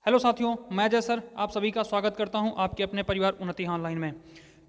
Hello साथियों, मैं जय सर आप सभी का स्वागत करता हूं आपके अपने परिवार उन्नति ऑनलाइन में।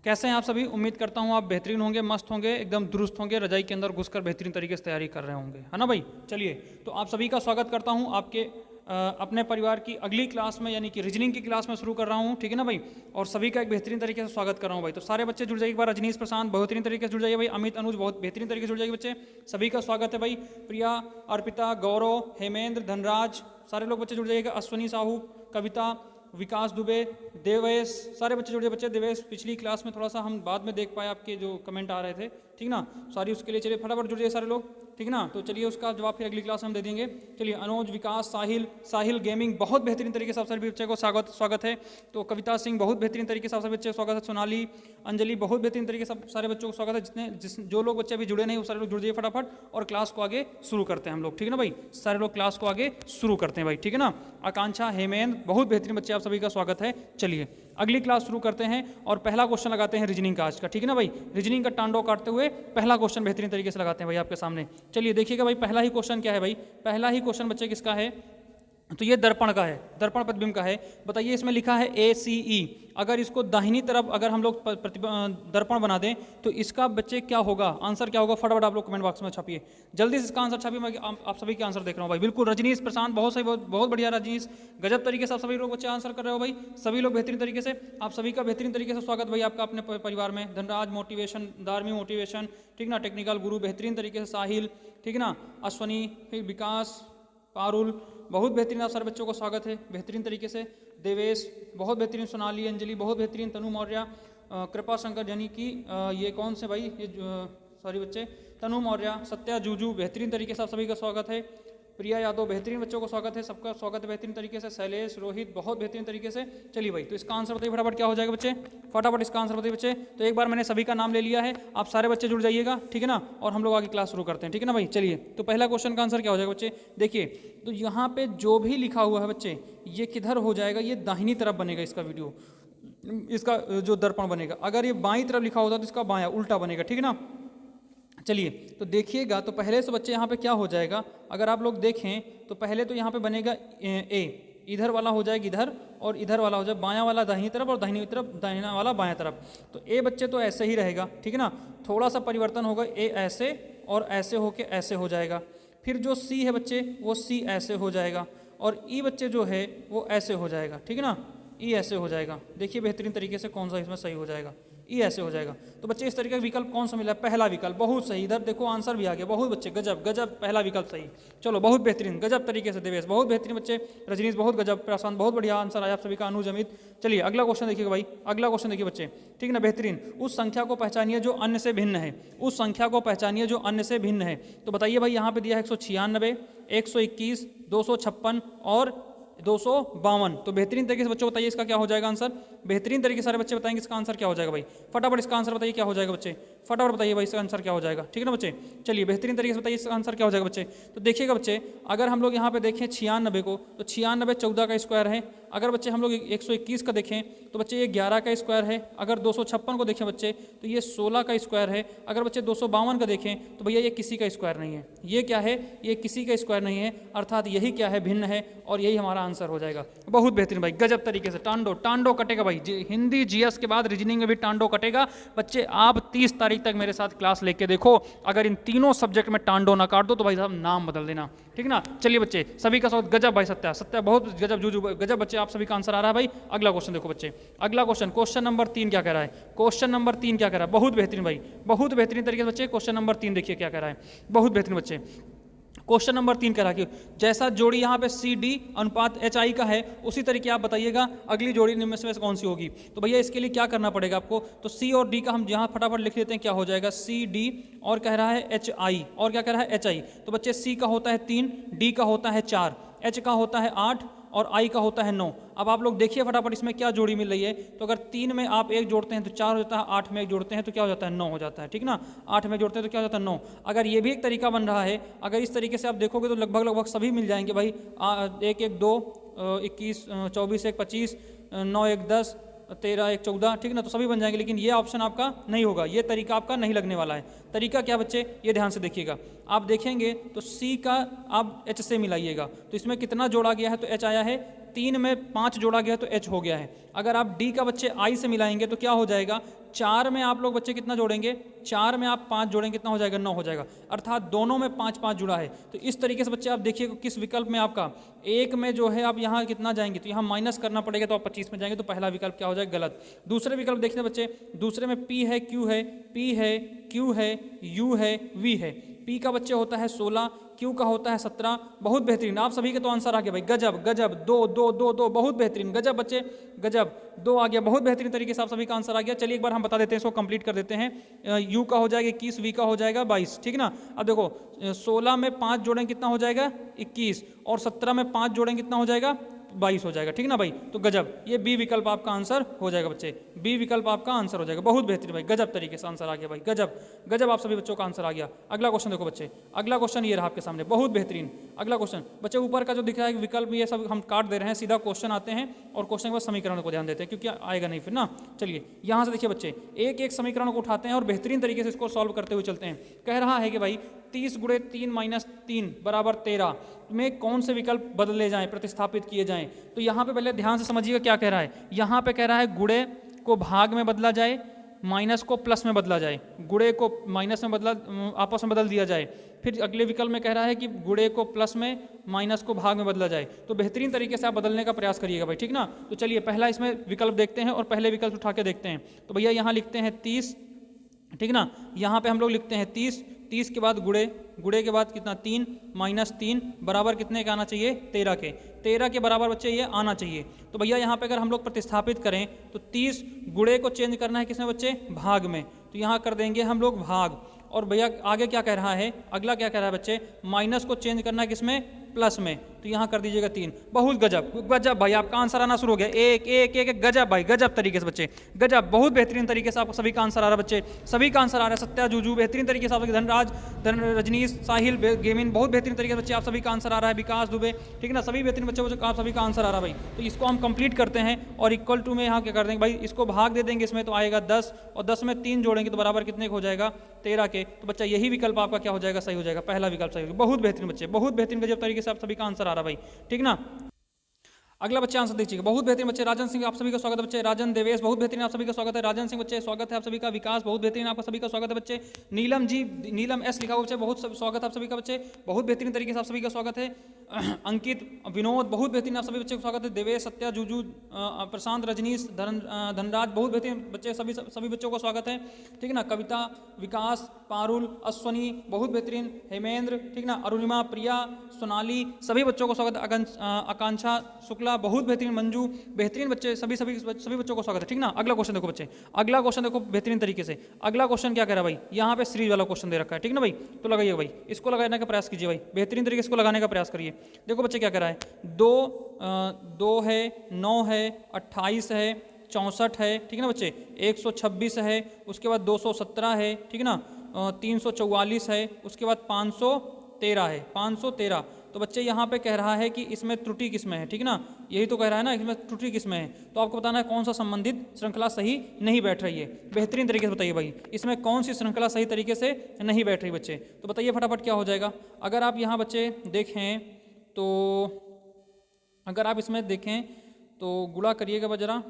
कैसे हैं आप सभी? उम्मीद करता हूं आप बेहतरीन होंगे, मस्त होंगे, एकदम दुरुस्त होंगे, रजाई के अंदर घुसकर बेहतरीन तरीके से तैयारी कर रहे होंगे, है ना भाई। चलिए, तो आप सभी का स्वागत करता हूं आपके अपने परिवार की अगली क्लास में, यानी कि रीजनिंग की क्लास में शुरू कर रहा हूं, ठीक है ना भाई। और सभी का एक बेहतरीन तरीके से स्वागत कर रहा हूं भाई। तो सारे बच्चे जुड़ जाइए एक बार। रजनीश प्रशांत बेहतरीन तरीके से जुड़ जाइए भाई। अमित अनुज बहुत बेहतरीन तरीके से जुड़ जाइए बच्चे। सभी का स्वागत है भाई। प्रिया, अर्पिता, गौरव, हेमेंद्र, धनराज, सारे लोग बच्चे जुड़ जाइएगा। अश्विनी साहू, कविता, विकास दुबे, देवेश, सारे बच्चे जुड़े। बच्चे देवेश पिछली क्लास में थोड़ा सा हम बाद में देख पाए, आपके जो कमेंट आ रहे थे, ठीक ना। सॉरी उसके लिए। चलिए फटाफट जुड़ जाइए सारे लोग, ठीक ना। तो चलिए उसका जवाब फिर अगली क्लास में हम दे देंगे। चलिए अनुज, विकास, साहिल गेमिंग बहुत बेहतरीन तरीके से आप सभी बच्चे को स्वागत है। तो कविता सिंह बहुत बेहतरीन तरीके से आप सभी बच्चे को स्वागत है। सोनाली, अंजलि बहुत बेहतरीन तरीके से सारे बच्चों को स्वागत है। जो लोग बच्चे अभी जुड़े नहीं वो सारे लोग जुड़ जाइए फटाफट, और क्लास को आगे शुरू करते हैं हम लोग, ठीक है ना भाई। सारे लोग क्लास को आगे शुरू करते हैं भाई, ठीक है ना। आकांक्षा, हेमेंद्र बहुत बेहतरीन बच्चे आप सभी का स्वागत है। चलिए अगली क्लास शुरू करते हैं और पहला क्वेश्चन लगाते हैं रीजनिंग का आज का, ठीक है ना भाई। रीजनिंग का टांडो काटते हुए पहला क्वेश्चन बेहतरीन तरीके से लगाते हैं भाई आपके सामने। चलिए देखिएगा भाई, पहला ही क्वेश्चन क्या है भाई। पहला ही क्वेश्चन बच्चे किसका है? तो ये दर्पण का है, दर्पण प्रतिबिंब का है। बताइए, इसमें लिखा है ACE। अगर इसको दाहिनी तरफ अगर हम लोग दर्पण बना दें तो इसका बच्चे क्या होगा? आंसर क्या होगा? फटाफट आप लोग कमेंट बॉक्स में छापिए, जल्दी से इसका आंसर छापिए। मैं आप सभी के आंसर देख रहा हूँ भाई। बिल्कुल रजनीश प्रशांत बहुत सही, बहुत बढ़िया रजनीश, गजब तरीके से आप सभी लोग बच्चे आंसर कर रहे हो भाई। सभी लोग बेहतरीन तरीके से, आप सभी का बेहतरीन तरीके से स्वागत भाई आपका अपने परिवार में। धनराज मोटिवेशन, धार्मिक मोटिवेशन, ठीक ना। टेक्निकल गुरु बेहतरीन तरीके से। साहिल, ठीक ना। अश्वनी, फिर विकास, पारुल बहुत बेहतरीन आप सारे बच्चों को स्वागत है बेहतरीन तरीके से। देवेश बहुत बेहतरीन। सोनाली, अंजलि बहुत बेहतरीन। तनु मौर्य, कृपा शंकर, यानी कि ये कौन से भाई, ये सॉरी बच्चे, तनु मौर्य, सत्या, जूजू बेहतरीन तरीके से आप सभी का स्वागत है। प्रिया यादव बेहतरीन बच्चों को स्वागत है, सबका स्वागत है बेहतरीन तरीके से। शैलेश, रोहित बहुत बेहतरीन तरीके से। चलिए भाई, तो इसका आंसर बताइए फटाफट क्या हो जाएगा बच्चे, फटाफट इसका आंसर बताइए बच्चे। तो एक बार मैंने सभी का नाम ले लिया है, आप सारे बच्चे जुड़ जाइएगा, ठीक है ना। और हम लोग आगे क्लास शुरू करते हैं, ठीक है ना भाई। चलिए, तो पहला क्वेश्चन का आंसर क्या हो जाएगा बच्चे? देखिए, तो यहाँ पे जो भी लिखा हुआ है बच्चे, ये किधर हो जाएगा? ये दाहिनी तरफ बनेगा इसका वीडियो, इसका जो दर्पण बनेगा। अगर ये बाईं तरफ लिखा होता तो इसका बायां उल्टा बनेगा, ठीक है ना। चलिए, तो देखिएगा, तो पहले से बच्चे यहाँ पे क्या हो जाएगा? अगर आप लोग देखें तो पहले तो यहाँ पे बनेगा ए, इधर वाला हो जाएगा इधर, और इधर वाला हो जाएगा बायां वाला दाहिनी तरफ, और दाहिनी तरफ दाहिना वाला बायां तरफ। तो ए बच्चे तो ऐसे ही रहेगा, ठीक है ना। थोड़ा सा परिवर्तन होगा, ए ऐसे और ऐसे होके ऐसे हो जाएगा। फिर जो सी है बच्चे, वो सी ऐसे हो जाएगा, और ई बच्चे जो है वो ऐसे हो जाएगा, ठीक है ना। ई ऐसे हो जाएगा। देखिए बेहतरीन तरीके से कौन सा इसमें सही हो जाएगा। ई ऐसे हो जाएगा। तो बच्चे इस तरीके का विकल्प कौन सा मिला? पहला विकल्प, बहुत सही। इधर देखो आंसर भी आ गया, बहुत बच्चे गजब गजब, पहला विकल्प सही। चलो बहुत बेहतरीन, गजब तरीके से। देवेश बहुत बेहतरीन बच्चे, रजनीश बहुत गजब, प्रशांत बहुत बढ़िया आंसर आया आप सभी का। अनुज, अमित। चलिए अगला क्वेश्चन देखिएगा भाई, अगला क्वेश्चन देखिए बच्चे, ठीक है ना। बेहतरीन। उस संख्या को पहचानिए जो अन्य से भिन्न है। उस संख्या को पहचानिए जो अन्य से भिन्न है। तो बताइए भाई, यहाँ पे दिया है 196, 121, 256 और 252। तो बेहतरीन तरीके से बच्चों बताइए इसका क्या हो जाएगा आंसर। बेहतरीन तरीके से सारे बच्चे बताएंगे इसका आंसर क्या हो जाएगा भाई। फटाफट इसका आंसर बताइए क्या हो जाएगा बच्चे, फटाफट बताइए भाई इसका आंसर क्या हो जाएगा, ठीक है ना बच्चे। चलिए बेहतरीन तरीके से बताइए इसका आंसर क्या हो जाएगा बच्चे। तो देखिएगा बच्चे, अगर हम लोग यहाँ पे देखें 96 को, तो 96 14 का स्क्वायर है। अगर बच्चे हम लोग 121 का देखें तो बच्चे ये 11 का स्क्वायर है। अगर 256 को देखें बच्चे तो ये 16 का स्क्वायर है। अगर बच्चे 252 का देखें तो भैया ये किसी का स्क्वायर नहीं है। ये क्या है? ये किसी का स्क्वायर नहीं है, अर्थात यही क्या है? भिन्न है, और यही हमारा आंसर हो जाएगा। बहुत बेहतरीन भाई, गजब तरीके से। टांडो टांडो कटेगा भाई। हिंदी जीएस के बाद रीजनिंग में भी टांडो कटेगा बच्चे। आप 30 तारीख तक मेरे साथ क्लास लेके देखो, अगर इन तीनों सब्जेक्ट में टांडो ना काट दो तो भाई साहब नाम बदल देना, ठीक ना। चलिए बच्चे, सभी का स्वागत। गजब भाई, सत्या बहुत गजब, जूजू गजब बच्चे, आप सभी का आंसर आ रहा है भाई। अगला क्वेश्चन देखो बच्चे, अगला क्वेश्चन, क्वेश्चन नंबर 3 क्या कह रहा है? क्वेश्चन नंबर 3 क्या कह रहा है? बहुत बेहतरीन भाई, बहुत बेहतरीन तरीके से बच्चे। क्वेश्चन नंबर 3 देखिए क्या कह रहा है, बहुत बेहतरीन बच्चे। क्वेश्चन नंबर 3 कह रहा है कि जैसा जोड़ी यहाँ पे CD अनुपात HI का है, उसी तरीके आप बताइएगा अगली जोड़ी निम्न में से कौन सी होगी। तो भैया इसके लिए क्या करना पड़ेगा आपको? तो C और D का हम यहाँ फटाफट लिख लेते हैं, क्या हो जाएगा? CD और कह रहा है HI, और क्या कह रहा है? HI। तो बच्चे C का होता है 3, D का होता है 4, H का होता है 8 और I का होता है 9। अब आप लोग देखिए फटाफट इसमें क्या जोड़ी मिल रही है। तो अगर 3 में आप 1 जोड़ते हैं तो 4 हो जाता है, 8 में 1 जोड़ते हैं तो क्या हो जाता है? 9 हो जाता है, ठीक ना। 8 में जोड़ते हैं तो क्या हो जाता है? 9। अगर ये भी एक तरीका बन रहा है, अगर इस तरीके से आप देखोगे तो लगभग सभी मिल जाएंगे भाई। 1 1 2, 21 24 1 25, 9 1 10, 13 1 14, ठीक ना। तो सभी बन जाएंगे, लेकिन ये ऑप्शन आपका नहीं होगा, ये तरीका आपका नहीं लगने वाला है। तरीका क्या बच्चे, ये ध्यान से देखिएगा। आप देखेंगे तो C का आप H से मिलाइएगा, तो इसमें कितना जोड़ा गया है? तो H आया है 3 में 5 जोड़ा गया तो h हो गया है। अगर आप d का बच्चे i से मिलाएंगे तो क्या हो जाएगा, 4 में आप लोग बच्चे कितना जोड़ेंगे, 4 में आप 5 जोड़ेंगे कितना हो जाएगा, 9 हो जाएगा। अर्थात दोनों में 5 5 जुड़ा है। तो इस तरीके से बच्चे आप देखिए किस विकल्प में आपका एक में जो है आप यहाँ कितना जाएंगे तो यहाँ माइनस करना पड़ेगा, तो आप 25 में जाएंगे, तो पहला विकल्प क्या हो जाएगा, गलत। दूसरे विकल्प देखते बच्चे, दूसरे में p है, q है, p है, q है, u है, v है। p का बच्चे होता है 16, q का होता है 17। बहुत बेहतरीन, आप सभी के तो आंसर आ गया भाई, गजब गजब, 2 2 2 2, बहुत बेहतरीन, गजब बच्चे गजब, 2 आ गया, बहुत बेहतरीन तरीके से आप सभी का आंसर आ गया। चलिए एक बार हम बता देते हैं, इसको कंप्लीट कर देते हैं। u का हो जाएगा 21, v का हो जाएगा 22, ठीक ना। अब देखो 16 में 5 जोड़ें कितना हो जाएगा 21, और 17 में 5 जोड़ें कितना हो जाएगा 22 हो जाएगा, ठीक ना भाई। तो गजब, ये बी विकल्प आपका आंसर हो जाएगा बच्चे, बी विकल्प आपका आंसर हो जाएगा। बहुत बेहतरीन भाई, गजब तरीके से आंसर आ गया भाई, गजब गजब, आप सभी बच्चों का आंसर आ गया। अगला क्वेश्चन देखो बच्चे, अगला क्वेश्चन ये रहा आपके सामने, बहुत बेहतरीन। अगला क्वेश्चन बच्चे, ऊपर का जो दिख रहा है विकल्प ये सब हम काट दे रहे हैं, सीधा क्वेश्चन आते हैं और क्वेश्चन के बाद समीकरण को ध्यान देते हैं, क्योंकि आएगा नहीं फिर ना। चलिए यहाँ से देखिए बच्चे, एक एक समीकरण को उठाते हैं और बेहतरीन तरीके से इसको सॉल्व करते हुए चलते हैं। कह रहा है कि भाई 30 गुणे 3 माइनस 3 बराबर 13 में कौन से विकल्प बदले जाएं, प्रतिस्थापित किए जाएं। तो यहाँ पे पहले ध्यान से समझिएगा क्या कह रहा है। यहाँ पे कह रहा है गुणे को भाग में बदला जाए, माइनस को प्लस में बदला जाए, गुणे को माइनस में बदला, आपस में बदल दिया जाए। फिर अगले विकल्प में कह रहा है कि गुणे को प्लस में, माइनस को भाग में बदला जाए। तो बेहतरीन तरीके से आप बदलने का प्रयास करिएगा भाई, ठीक ना। तो चलिए पहला इसमें विकल्प देखते हैं और पहले विकल्प उठा के देखते हैं। तो भैया यहाँ लिखते हैं 30, ठीक ना। यहाँ पे हम लोग लिखते हैं 30, 30 के बाद गुणे, गुणे के बाद कितना 3 माइनस 3 बराबर कितने का आना चाहिए 13 के, 13 के बराबर बच्चे ये आना चाहिए। तो भैया यहाँ पे अगर हम लोग प्रतिस्थापित करें तो 30 गुणे को चेंज करना है किसमें बच्चे, भाग में, तो यहाँ कर देंगे हम लोग भाग। और भैया आगे क्या कह रहा है, अगला क्या कह रहा है बच्चे, माइनस को चेंज करना है किसमें, प्लस में, तो यहाँ कर दीजिएगा 3। बहुत गजब गजब भाई, आपका आंसर आना शुरू हो गया, एक एक एक, एक गजब भाई, गजब तरीके से बच्चे, गजब, बहुत बेहतरीन तरीके से आपको सभी का आंसर आ रहा है बच्चे, सभी का आंसर आ रहा है। सत्या, जूजू बेहतरीन तरीके से, आप धनराज, रजनीश, साहिल, गेमिन, बहुत बेहतरीन तरीके से बच्चे आप सभी का आंसर आ रहा है। विकास दुबे, ठीक ना, सभी बेहतरीन बच्चे आप सभी का आंसर आ रहा है भाई। तो इसको हम कंप्लीट करते हैं और इक्वल टू में यहाँ क्या कर देंगे भाई, इसको भाग दे देंगे इसमें, तो आएगा 10, और 10 में 3 जोड़ेंगे तो बराबर कितने हो जाएगा 13 के। तो बच्चा यही विकल्प आपका क्या हो जाएगा, सही हो जाएगा, पहला विकल्प सही होगा। बहुत बेहतरीन बच्चे, बहुत बेहतरीन गजब तरीके से आप सभी का आंसर आ रहा है भाई, ठीक ना। अगला बच्चे आंसर देखिएगा, बहुत बेहतरीन बच्चे, राजन सिंह आप सभी का स्वागत है बच्चे, राजन देवेश बहुत बेहतरीन आप सभी का स्वागत है, राजन सिंह बच्चे स्वागत है आप सभी का, विकास बहुत बेहतरीन आपका सभी का स्वागत है बच्चे, नीलम जी, नीलम एस लिखा हुआ बच्चे, बहुत स्वागत है आप सभी का बच्चे, बहुत बेहतरीन तरीके से आप सभी का स्वागत है। अंकित, विनोद बहुत बेहतरीन आप सभी बच्चे को स्वागत है, देवेश, सत्या, जूजू, प्रशांत, रजनीश, धनराज बहुत बेहतरीन बच्चे, सभी बच्चों को स्वागत है, ठीक ना। कविता, विकास, पारुल, अश्वनी बहुत बेहतरीन, हेमेंद्र, ठीक ना, अरुणिमा, प्रिया, सोनाली, सभी बच्चों को स्वागत है, आकांक्षा शुक्ला बहुत बेहतरीन, मंजू बेहतरीन बच्चे, सभी बच्चों को स्वागत है, ठीक ना। अगला क्वेश्चन देखो बच्चे, अगला क्वेश्चन देखो बेहतरीन तरीके से। अगला क्वेश्चन क्या कह रहा है भाई, यहाँ पे सीरीज वाला क्वेश्चन दे रखा है, ठीक ना भाई। तो लगाइए भाई, इसको लगाने का प्रयास कीजिए भाई, बेहतरीन तरीके से इसको लगाने का प्रयास करिए। देखो बच्चे क्या कह रहा है, 2 है, 9 है, 28 है, 64 है, ठीक है ना बच्चे, 126 है, उसके बाद 217 है, ठीक है ना, 344 है, उसके बाद 513 है, 513। तो बच्चे यहाँ पे कह रहा है कि इसमें त्रुटि किसमें है, ठीक है ना, यही तो कह रहा है ना, इसमें त्रुटि किसमें है। तो आपको बताना है कौन सा संबंधित श्रृंखला सही नहीं बैठ रही है। बेहतरीन तरीके से बताइए भाई, इसमें कौन सी श्रृंखला सही तरीके से नहीं बैठ रही बच्चे। तो बताइए फटाफट क्या हो जाएगा। अगर आप यहाँ बच्चे देखें तो, अगर आप इसमें देखें तो गुणा करिएगा जरा,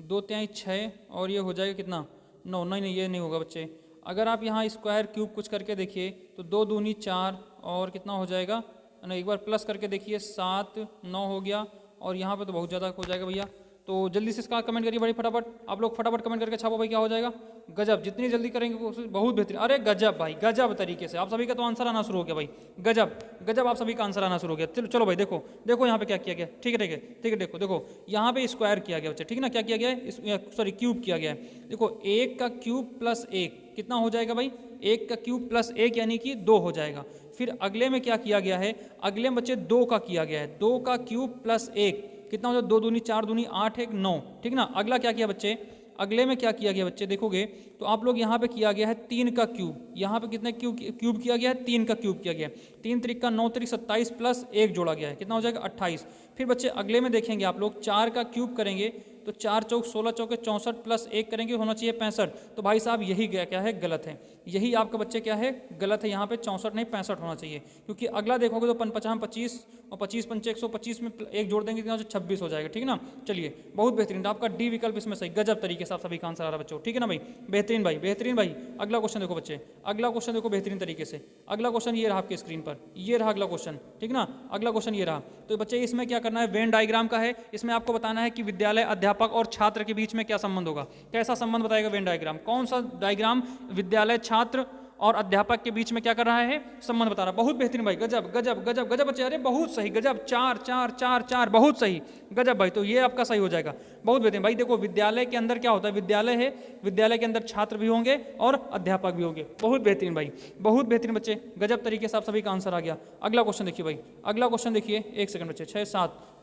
2 तिहाई 6 और ये हो जाएगा कितना 9, नहीं ये नहीं होगा बच्चे। अगर आप यहाँ स्क्वायर क्यूब कुछ करके देखिए तो 2 दूनी 4 और कितना हो जाएगा, ना एक बार प्लस करके देखिए 7, 9 हो गया, और यहाँ पे तो बहुत ज़्यादा हो जाएगा भैया। तो जल्दी से इसका कमेंट करिए भाई फटाफट, आप लोग फटाफट कमेंट करके छापो भाई क्या हो जाएगा। गजब, जितनी जल्दी करेंगे बहुत बेहतरीन, अरे गजब भाई, गजब तरीके से आप सभी का तो आंसर आना शुरू हो गया भाई, गजब गजब आप सभी का आंसर आना शुरू हो गया। चलो भाई देखो देखो यहाँ पे क्या किया गया, ठीक है देखो यहाँ पे स्क्वायर किया गया बच्चे, ठीक है ना, क्या किया गया है, सॉरी क्यूब किया गया है। देखो 1 का क्यूब प्लस 1 कितना हो जाएगा भाई, 1 का क्यूब प्लस 1 यानी कि 2 हो जाएगा। फिर अगले में क्या किया गया है, अगले में बच्चे 2 का किया गया है, 2 का क्यूब प्लस 1 कितना हो जाएगा, 2 दूनी 4 दूनी 8 1 9, ठीक ना। अगला क्या किया बच्चे, अगले में क्या किया गया बच्चे, देखोगे तो आप लोग यहाँ पे किया गया है 3 का क्यूब, यहाँ पे कितने क्यूब किया गया है, 3 का क्यूब किया गया है, 3 त्रिक का 9 त्रिक 27 प्लस 1 जोड़ा गया है, कितना हो जाएगा 28। फिर बच्चे अगले में देखेंगे आप लोग 4 का क्यूब करेंगे तो 4 चौक 16 चौके 64 प्लस 1 करेंगे होना चाहिए 65। तो भाई साहब यही क्या है, गलत है। यही आपका बच्चे क्या है, गलत है। यहाँ पे 64 नहीं 65 होना चाहिए, क्योंकि अगला देखोगे तो 55 25 और 25 पंचे 125 में एक जोड़ देंगे तो 26 हो जाएगा, ठीक है ना। चलिए बहुत बेहतरीन, तो आपका डी विकल्प इसमें सही, गजब तरीके से आप सभी का आंसर आ रहा है बच्चों, ठीक है ना भाई। बेहतरीन भाई, बेहतरीन भाई। अगला क्वेश्चन देखो बच्चे, अगला क्वेश्चन देखो बेहतरीन तरीके से। अगला क्वेश्चन ये रहा आपके स्क्रीन पर, ये रहा अगला क्वेश्चन, ठीक ना। अगला क्वेश्चन ये रहा। तो बच्चे इसमें क्या करना है, वेन डायग्राम का है। इसमें आपको बताना है कि विद्यालय, अध्यापक और छात्र के बीच में क्या संबंध होगा। कैसा संबंध बताएगा वेन डायग्राम, कौन सा डायग्राम विद्यालय, छात्र और अध्यापक के बीच में क्या कर रहा है, संबंध बता रहा। बहुत बेहतरीन भाई, गजब गजब गजब गजब बच्चे, अरे बहुत सही, गजब, 4 4 4 4, बहुत सही, गजब भाई। तो ये आपका सही हो जाएगा, बहुत बेहतरीन भाई। देखो विद्यालय के अंदर क्या होता है, विद्यालय है, विद्यालय के अंदर छात्र भी होंगे और अध्यापक भी होंगे। बहुत बेहतरीन भाई, बहुत बेहतरीन बच्चे, गजब तरीके से आप सभी का आंसर आ गया। अगला क्वेश्चन देखिए भाई, अगला क्वेश्चन देखिए, एक सेकंड बच्चे, 6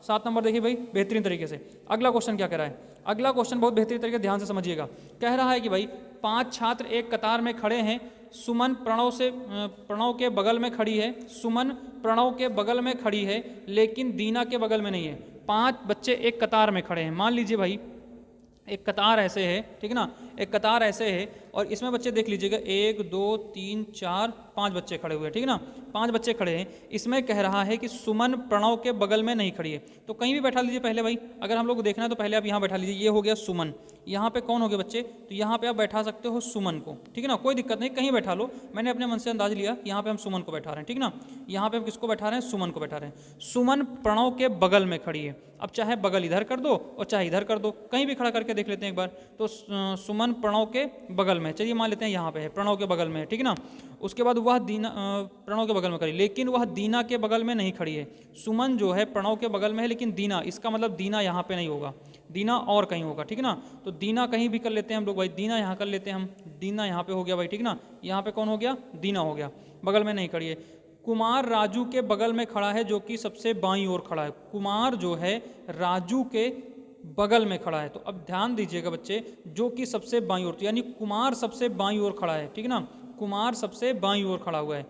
7 नंबर देखिए भाई, बेहतरीन तरीके से। अगला क्वेश्चन क्या कह रहा है, अगला क्वेश्चन बहुत बेहतरीन तरीके से ध्यान से समझिएगा। कह रहा है कि भाई 5 छात्र एक कतार में खड़े हैं। सुमन प्रणव के बगल में खड़ी है, सुमन प्रणव के बगल में खड़ी है, लेकिन दीना के बगल में नहीं है। 5 बच्चे एक कतार में खड़े हैं। मान लीजिए भाई एक कतार ऐसे है, ठीक है ना, एक कतार ऐसे है और इसमें बच्चे देख लीजिएगा 1 2 3 4 5 बच्चे खड़े हुए हैं, ठीक है ना, 5 बच्चे खड़े हैं। इसमें कह रहा है कि सुमन प्रणव के बगल में नहीं खड़ी है। तो कहीं भी बैठा लीजिए पहले भाई, अगर हम लोग को देखना है तो पहले आप यहाँ बैठा लीजिए। ये हो गया सुमन, यहाँ पे कौन हो गया बच्चे, तो यहाँ पे आप बैठा सकते हो सुमन को, ठीक है ना, कोई दिक्कत नहीं, कहीं बैठा लो। मैंने अपने मन से अंदाज लिया, यहाँ पे हम सुमन को बैठा रहे हैं, ठीक ना। यहाँ पे हम किसको बैठा रहे हैं, सुमन को बैठा रहे हैं। सुमन प्रणव के बगल में खड़ी है। अब चाहे बगल इधर कर दो और चाहे इधर कर दो, कहीं भी खड़ा करके देख लेते हैं एक बार। तो सुमन प्रणव के बगल में, चलिए मान लेते हैं यहाँ पे है, प्रणव के बगल में है, ठीक है ना। उसके बाद वह दीना प्रणव के बगल में खड़ी, लेकिन वह दीना के बगल में नहीं खड़ी है। सुमन जो है प्रणव के बगल में है, लेकिन दीना, इसका मतलब दीना यहाँ पे नहीं होगा, दीना और कहीं होगा, ठीक है ना। तो दीना कहीं भी कर लेते हैं हम लोग भाई, दीना यहाँ कर लेते हैं हम, दीना यहाँ पे हो गया भाई, ठीक ना। यहाँ पे कौन हो गया, दीना हो गया, बगल में नहीं खड़ी है। कुमार राजू के बगल में खड़ा है, जो कि सबसे बाईं ओर खड़ा है। कुमार जो है राजू के बगल में खड़ा है। तो अब ध्यान दीजिएगा बच्चे, जो कि सबसे बाईं ओर, तो यानी कुमार सबसे बाईं ओर खड़ा है, ठीक है ना, कुमार सबसे बाईं ओर खड़ा हुआ है।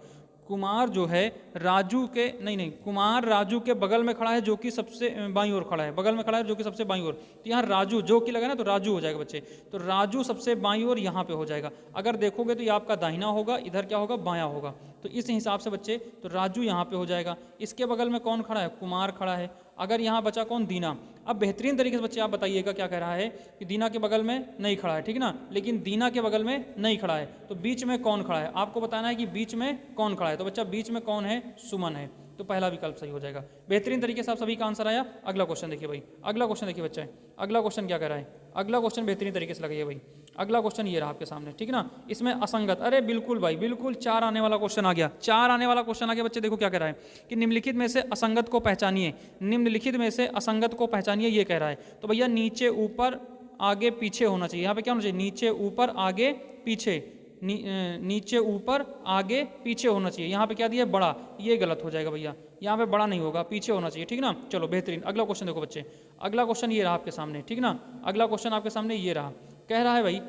कुमार जो है राजू के नहीं, कुमार राजू के बगल में खड़ा है, जो कि सबसे बाईं ओर खड़ा है, बगल में खड़ा है जो कि सबसे बाईं ओर। तो यहाँ राजू जो कि लगा ना, तो राजू हो जाएगा बच्चे। तो राजू सबसे बाईं ओर यहाँ पे हो जाएगा। अगर देखोगे तो ये आपका दाहिना होगा, इधर क्या होगा, बायां होगा। तो इस हिसाब से बच्चे, तो राजू यहाँ पे हो जाएगा। इसके बगल में कौन खड़ा है, कुमार खड़ा है। अगर यहाँ बचा कौन, दीना। अब बेहतरीन तरीके से बच्चे आप बताइएगा क्या कह रहा है कि दीना के बगल में नहीं खड़ा है, ठीक है ना, लेकिन दीना के बगल में नहीं खड़ा है। तो बीच में कौन खड़ा है, आपको बताना है कि बीच में कौन खड़ा है। तो बच्चा बीच में कौन है, सुमन है। तो पहला विकल्प सही हो जाएगा। बेहतरीन तरीके से आप सभी का आंसर आया। अगला क्वेश्चन देखिए भाई, अगला क्वेश्चन देखिए बच्चा, अगला क्वेश्चन क्या कह रहा है, अगला क्वेश्चन बेहतरीन तरीके से लगाइए भाई। अगला क्वेश्चन ये रहा आपके सामने, ठीक है ना। इसमें असंगत, अरे बिल्कुल भाई बिल्कुल, 4 आने वाला क्वेश्चन आ गया, 4 आने वाला क्वेश्चन आ गया बच्चे। देखो क्या कह रहा है कि निम्नलिखित में से असंगत को पहचानिए, निम्नलिखित में से असंगत को पहचानिए, ये कह रहा है। तो भैया नीचे ऊपर आगे पीछे होना चाहिए। यहाँ पे क्या होना चाहिए, नीचे ऊपर आगे पीछे, नीचे ऊपर आगे पीछे होना चाहिए। यहाँ पे क्या दिया, बड़ा, ये गलत हो जाएगा भैया, यहाँ पे बड़ा नहीं होगा, पीछे होना चाहिए, ठीक ना। चलो बेहतरीन। अगला क्वेश्चन देखो बच्चे, अगला क्वेश्चन ये रहा आपके सामने, ठीक ना। अगला क्वेश्चन आपके सामने ये रहा, कह रहा है भाई,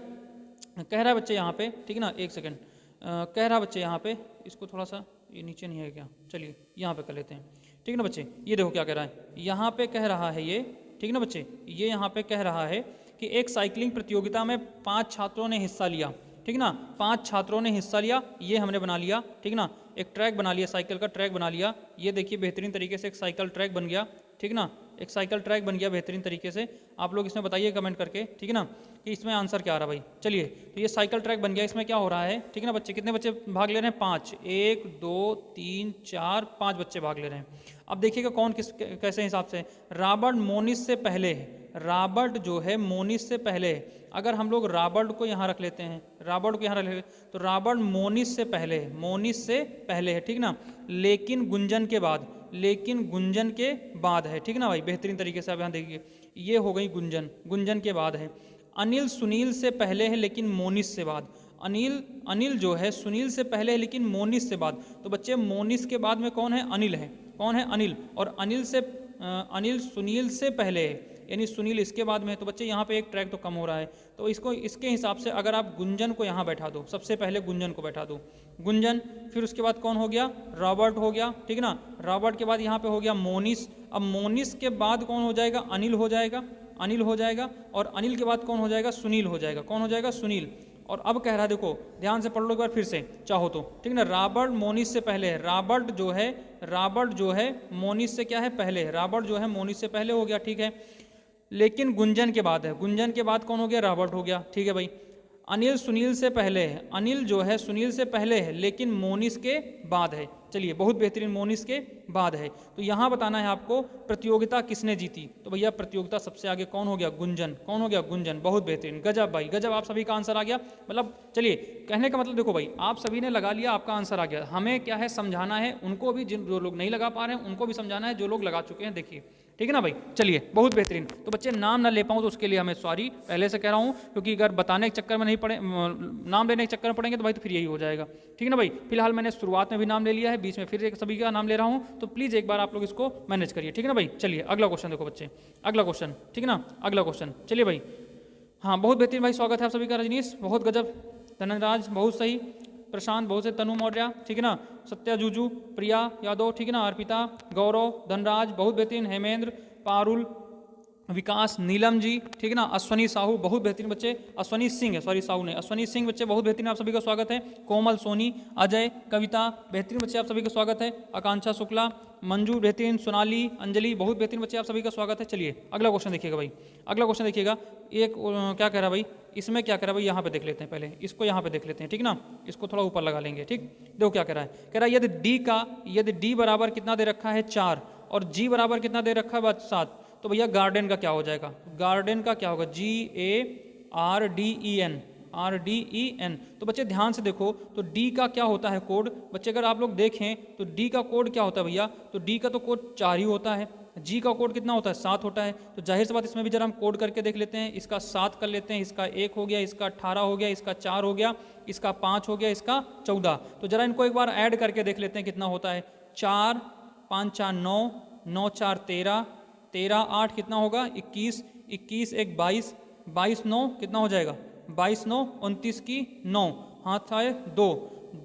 कह रहा है बच्चे यहाँ पे, ठीक ना, एक सेकंड, कह रहा है बच्चे यहाँ पे, इसको थोड़ा सा, ये नीचे नहीं है क्या, चलिए यहाँ पे कर लेते हैं, ठीक ना बच्चे। ये देखो क्या कह रहा है, यहाँ पे कह रहा है ये, ठीक ना बच्चे, ये यहाँ पे कह रहा है कि एक साइकिलिंग प्रतियोगिता में 5 छात्रों ने हिस्सा लिया, ठीक ना, 5 छात्रों ने हिस्सा लिया, ये हमने बना लिया, ठीक ना। एक ट्रैक बना लिया, साइकिल का ट्रैक बना लिया, ये देखिए बेहतरीन तरीके से एक साइकिल ट्रैक बन गया, ठीक ना, एक साइकिल ट्रैक बन गया बेहतरीन तरीके से। आप लोग इसमें बताइए कमेंट करके, ठीक है ना, कि इसमें आंसर क्या आ रहा है भाई। चलिए, तो ये साइकिल ट्रैक बन गया, इसमें क्या हो रहा है, ठीक है ना बच्चे, कितने बच्चे भाग ले रहे हैं, 5, 1 2 3 4 5 बच्चे भाग ले रहे हैं। अब देखिएगा कौन किस कैसे हिसाब से, रॉबर्ट मोनिस से पहले है, रॉबर्ट जो है मोनिस से पहले है। अगर हम लोग रॉबर्ट को यहाँ रख लेते हैं, रॉबर्ट को यहाँ रख लेते हैं, तो रॉबर्ट मोनिस से पहले है, मोनिस से पहले है, ठीक ना, लेकिन गुंजन के बाद, लेकिन गुंजन के बाद है, ठीक ना भाई। बेहतरीन तरीके से आप यहाँ देखिए, ये हो गई गुंजन, गुंजन के बाद है। अनिल सुनील से पहले है, लेकिन मोनिस से बाद। अनिल जो है सुनील से पहले है, लेकिन मोनिस से बाद। तो बच्चे मोनिस के बाद में कौन है, अनिल है, कौन है, अनिल। और अनिल सुनील से पहले है, यानी सुनील इसके बाद में है। तो बच्चे यहाँ पे एक ट्रैक तो कम हो रहा है, तो इसको इसके हिसाब से अगर आप गुंजन को यहाँ बैठा दो, सबसे पहले गुंजन को बैठा दो, गुंजन, फिर उसके बाद कौन हो गया, रॉबर्ट हो गया, ठीक ना। रॉबर्ट के बाद यहाँ पे हो गया मोनिस। अब मोनिस के बाद कौन हो जाएगा, अनिल हो जाएगा, अनिल हो जाएगा, और अनिल के बाद कौन हो जाएगा, सुनील हो जाएगा। कौन हो जाएगा, सुनील। और अब कह रहा है, देखो ध्यान से पढ़ लो एक बार फिर से चाहो तो, ठीक ना। रॉबर्ट मोनिस से पहले है, रॉबर्ट जो है मोनिस से क्या है, पहले है। रॉबर्ट जो है मोनिस से पहले हो गया, ठीक है। लेकिन गुंजन के बाद है, गुंजन के बाद कौन हो गया, रॉबर्ट हो गया, ठीक है भाई। अनिल सुनील से पहले है, अनिल जो है सुनील से पहले है, लेकिन मोनिस के बाद है। चलिए बहुत बेहतरीन, मोनिस के बाद है। तो यहाँ बताना है आपको प्रतियोगिता किसने जीती, तो भैया प्रतियोगिता सबसे आगे कौन हो गया, गुंजन। कौन हो गया, गुंजन। बहुत बेहतरीन, गजब भाई गजब, आप सभी का आंसर आ गया। मतलब चलिए कहने का मतलब देखो भाई, आप सभी ने लगा लिया, आपका आंसर आ गया। हमें क्या है, समझाना है उनको भी, जो लोग नहीं लगा पा रहे हैं उनको भी समझाना है, जो लोग लगा चुके हैं। देखिए ठीक है ना भाई, चलिए बहुत बेहतरीन। तो बच्चे नाम ना ले पाऊँ तो उसके लिए हमें सॉरी पहले से कह रहा हूँ, क्योंकि अगर बताने के चक्कर में नहीं पड़े, नाम लेने के चक्कर में पड़ेंगे तो भाई तो फिर यही हो जाएगा, ठीक है ना भाई। फिलहाल मैंने शुरुआत में भी नाम ले लिया है, बीच में फिर एक सभी का नाम ले रहा हूँ, तो प्लीज़ एक बार आप लोग इसको मैनेज करिए, ठीक है ना भाई। चलिए अगला क्वेश्चन देखो बच्चे, अगला क्वेश्चन, ठीक है ना, अगला क्वेश्चन। चलिए भाई, हाँ बहुत बेहतरीन भाई, स्वागत है आप सभी का। रजनीश बहुत गजब, धनराज बहुत सही, प्रशांत बहुत से, तनु मौर्य, ठीक है ना, सत्या जूजू, प्रिया यादव, ठीक है ना, अर्पिता, गौरव, धनराज बहुत बेहतरीन, हेमेंद्र, पारुल, विकास, नीलम जी, ठीक है ना, अश्वनी साहू बहुत बेहतरीन बच्चे, अश्वनी सिंह है, सॉरी साहू नहीं, अश्वनी सिंह बच्चे बहुत बेहतरीन, आप सभी का स्वागत है। कोमल, सोनी, अजय, कविता बेहतरीन बच्चे, आप सभी का स्वागत है। आकांक्षा शुक्ला, मंजू बेहतरीन, सोनाली, अंजलि बहुत बेहतरीन बच्चे, आप सभी का स्वागत है। चलिए अगला क्वेश्चन देखिएगा भाई, अगला क्वेश्चन देखिएगा। एक क्या कह रहा है भाई, इसमें क्या कह रहा है भाई, यहाँ पे देख लेते हैं पहले, इसको यहाँ पे देख लेते हैं, ठीक ना, इसको थोड़ा ऊपर लगा लेंगे, ठीक। देखो क्या कह रहा है, कह रहा है यदि डी बराबर कितना दे रखा है 4 और जी बराबर कितना दे रखा है 7, तो भैया गार्डन का क्या हो जाएगा, गार्डन का क्या होगा, GARDEN। तो बच्चे ध्यान से देखो, तो डी का क्या होता है कोड, बच्चे अगर आप लोग देखें तो डी का कोड क्या होता है भैया, तो डी का तो कोड 4 ही होता है, जी का कोड कितना होता है, 7 होता है। तो जाहिर सी बात इसमें भी जरा हम कोड करके देख लेते हैं, इसका 7 कर लेते हैं, इसका 1 हो गया, इसका 18 हो गया, इसका 4 हो गया, इसका 5 हो गया, इसका 14। तो जरा इनको एक बार ऐड करके देख लेते हैं कितना होता है, 4 5 4 9, 9 4 13, 13 8 कितना होगा 21, 21 1 22, 22 9 कितना हो जाएगा, 22 9 29 की 9, हाथ आए 2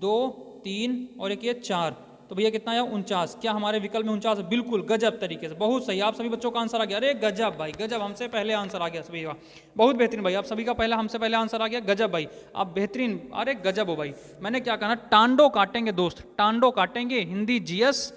2 3 और एक ये 4, तो भैया कितना आया 49। क्या हमारे विकल्प में 49? बिल्कुल गजब तरीके से, बहुत सही, आप सभी बच्चों का आंसर आ गया। अरे गजब भाई गजब, हमसे पहले आंसर आ गया सभी का, बहुत बेहतरीन भाई, आप सभी का पहला हमसे पहले आंसर आ गया, गजब भाई आप बेहतरीन, अरे गजब हो भाई। मैंने क्या कहना, टांडो काटेंगे दोस्त, टांडो काटेंगे, हिंदी जीएस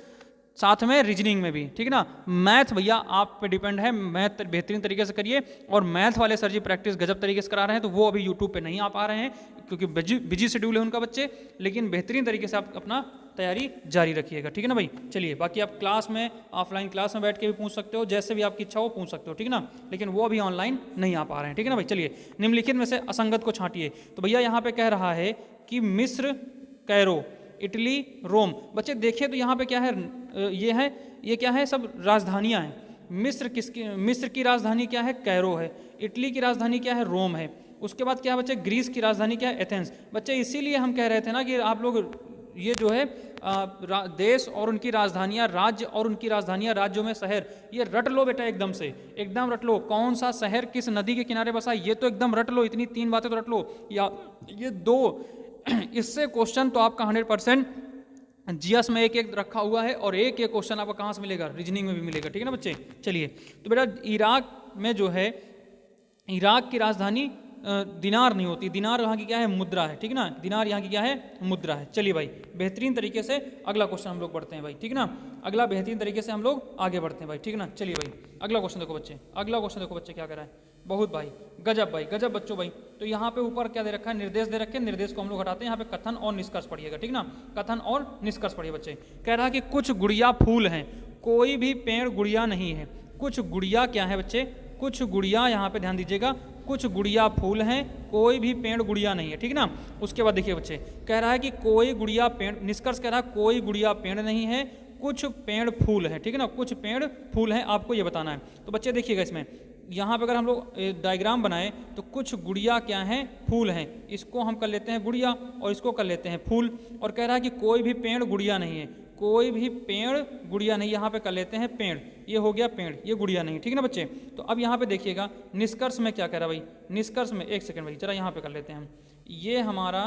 साथ में रीजनिंग में भी, ठीक है ना। मैथ भैया आप पे डिपेंड है, मैथ बेहतरीन तरीके से करिए, और मैथ वाले सर जी प्रैक्टिस गजब तरीके से करा रहे हैं, तो वो अभी यूट्यूब पे नहीं आ पा रहे हैं क्योंकि बिजी शेड्यूल है उनका बच्चे, लेकिन बेहतरीन तरीके से आप अपना तैयारी जारी रखिएगा, ठीक है ना भाई। चलिए बाकी आप क्लास में, ऑफलाइन क्लास में बैठ के भी पूछ सकते हो, जैसे भी आपकी इच्छा हो पूछ सकते हो, ठीक है ना, लेकिन वो अभी ऑनलाइन नहीं आ पा रहे हैं, ठीक है ना भाई। चलिए निम्नलिखित में से असंगत को छांटिए। तो भैया यहाँ पे कह रहा है कि मिस्र, कैरो, इटली, रोम। बच्चे देखिए तो यहाँ पे क्या है, ये क्या है, सब राजधानियाँ हैं। मिस्र की राजधानी क्या है, कैरो है। इटली की राजधानी क्या है, रोम है। उसके बाद क्या है बच्चे, ग्रीस की राजधानी क्या है, एथेंस। बच्चे इसीलिए हम कह रहे थे ना कि आप लोग ये जो है देश और उनकी राजधानियाँ, राज्य और उनकी राजधानियाँ, राज्यों में शहर, ये रट लो बेटा, एकदम से एकदम रट लो। कौन सा शहर किस नदी के किनारे बसा, ये तो एकदम रट लो, इतनी 3 बातें तो रट लो, या ये 2, इससे क्वेश्चन तो आपका 100% जीएस में एक रखा हुआ है, और एक क्वेश्चन आपका कहाँ से मिलेगा, रीजनिंग में भी मिलेगा, ठीक है ना बच्चे। चलिए तो बेटा इराक में जो है, इराक की राजधानी दिनार नहीं होती, दिनार यहाँ की क्या है, मुद्रा है, ठीक है ना, दिनार यहाँ की क्या है, मुद्रा है। चलिए भाई बेहतरीन तरीके से अगला क्वेश्चन हम लोग बढ़ते हैं भाई, ठीक है ना, अगला बेहतरीन तरीके से हम लोग आगे बढ़ते हैं भाई, ठीक है ना। चलिए भाई अगला क्वेश्चन देखो बच्चे, अगला क्वेश्चन देखो बच्चे क्या कह रहा है, बहुत भाई गजब बच्चों भाई। तो यहाँ पे ऊपर क्या दे रखा है, निर्देश दे रखे हैं, निर्देश को हम लोग हटाते हैं, यहाँ पे कथन और निष्कर्ष पढ़िएगा, ठीक ना, कथन और निष्कर्ष पढ़िए बच्चे। कह रहा है कि कुछ गुड़िया फूल हैं, कोई भी पेड़ गुड़िया नहीं है। कुछ गुड़िया क्या है बच्चे, कुछ गुड़िया, यहाँ पे ध्यान दीजिएगा, कुछ गुड़िया फूल हैं, कोई भी पेड़ गुड़िया नहीं है, ठीक ना। उसके बाद देखिए बच्चे, कह रहा है कि कोई गुड़िया पेड़, निष्कर्ष कह रहा है कोई गुड़िया पेड़ नहीं है, कुछ पेड़ फूल है, ठीक है ना, कुछ पेड़ फूल हैं, आपको ये बताना है। तो बच्चे देखिएगा इसमें, यहाँ पे अगर हम लोग डायग्राम बनाए तो कुछ गुड़िया क्या हैं, फूल हैं, इसको हम कर लेते हैं गुड़िया और इसको कर लेते हैं फूल। और कह रहा है कि कोई भी पेड़ गुड़िया नहीं है, कोई भी पेड़ गुड़िया नहीं, यहाँ पे कर लेते हैं पेड़, ये हो गया पेड़, ये गुड़िया नहीं, ठीक है ना बच्चे। तो अब यहाँ पे देखिएगा निष्कर्ष में क्या कह रहा है भाई, निष्कर्ष में, एक सेकंड भाई जरा यहाँ पे कर लेते हैं हम, ये हमारा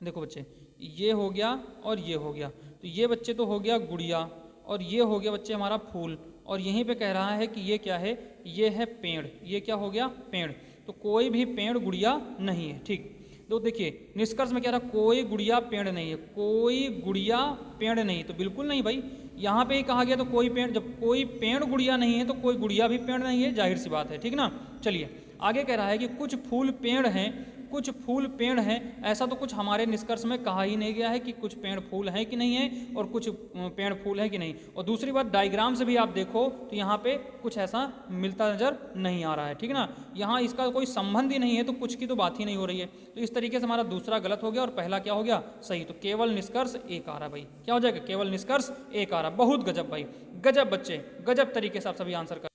देखो बच्चे, ये हो गया और ये हो गया, तो ये बच्चे तो हो गया गुड़िया, और ये हो गया बच्चे हमारा फूल, और यहीं पे कह रहा है कि ये क्या है, ये है पेड़, ये क्या हो गया, पेड़। तो कोई भी पेड़ गुड़िया नहीं है, ठीक। तो देखिए निष्कर्ष में कह रहा कोई गुड़िया पेड़ नहीं है, कोई गुड़िया पेड़ नहीं, तो बिल्कुल नहीं भाई, यहाँ पे ही कहा गया तो कोई पेड़, जब कोई पेड़ गुड़िया नहीं है तो कोई गुड़िया भी पेड़ नहीं है, जाहिर सी बात है, ठीक ना। चलिए आगे कह रहा है कि कुछ फूल पेड़ हैं, कुछ फूल पेड़ हैं, ऐसा तो कुछ हमारे निष्कर्ष में कहा ही नहीं गया है कि कुछ पेड़ फूल हैं कि नहीं है और कुछ पेड़ फूल हैं कि नहीं। और दूसरी बात डायग्राम से भी आप देखो तो यहाँ पे कुछ ऐसा मिलता नजर नहीं आ रहा है, ठीक ना। यहाँ इसका कोई संबंध ही नहीं है तो कुछ की तो बात ही नहीं हो रही है। तो इस तरीके से हमारा दूसरा गलत हो गया और पहला क्या हो गया, सही। तो केवल निष्कर्ष एक आ रहा भाई, क्या हो जाएगा, केवल निष्कर्ष एक आ रहा। बहुत गजब भाई, गजब बच्चे, गजब तरीके से आप सभी आंसर कर,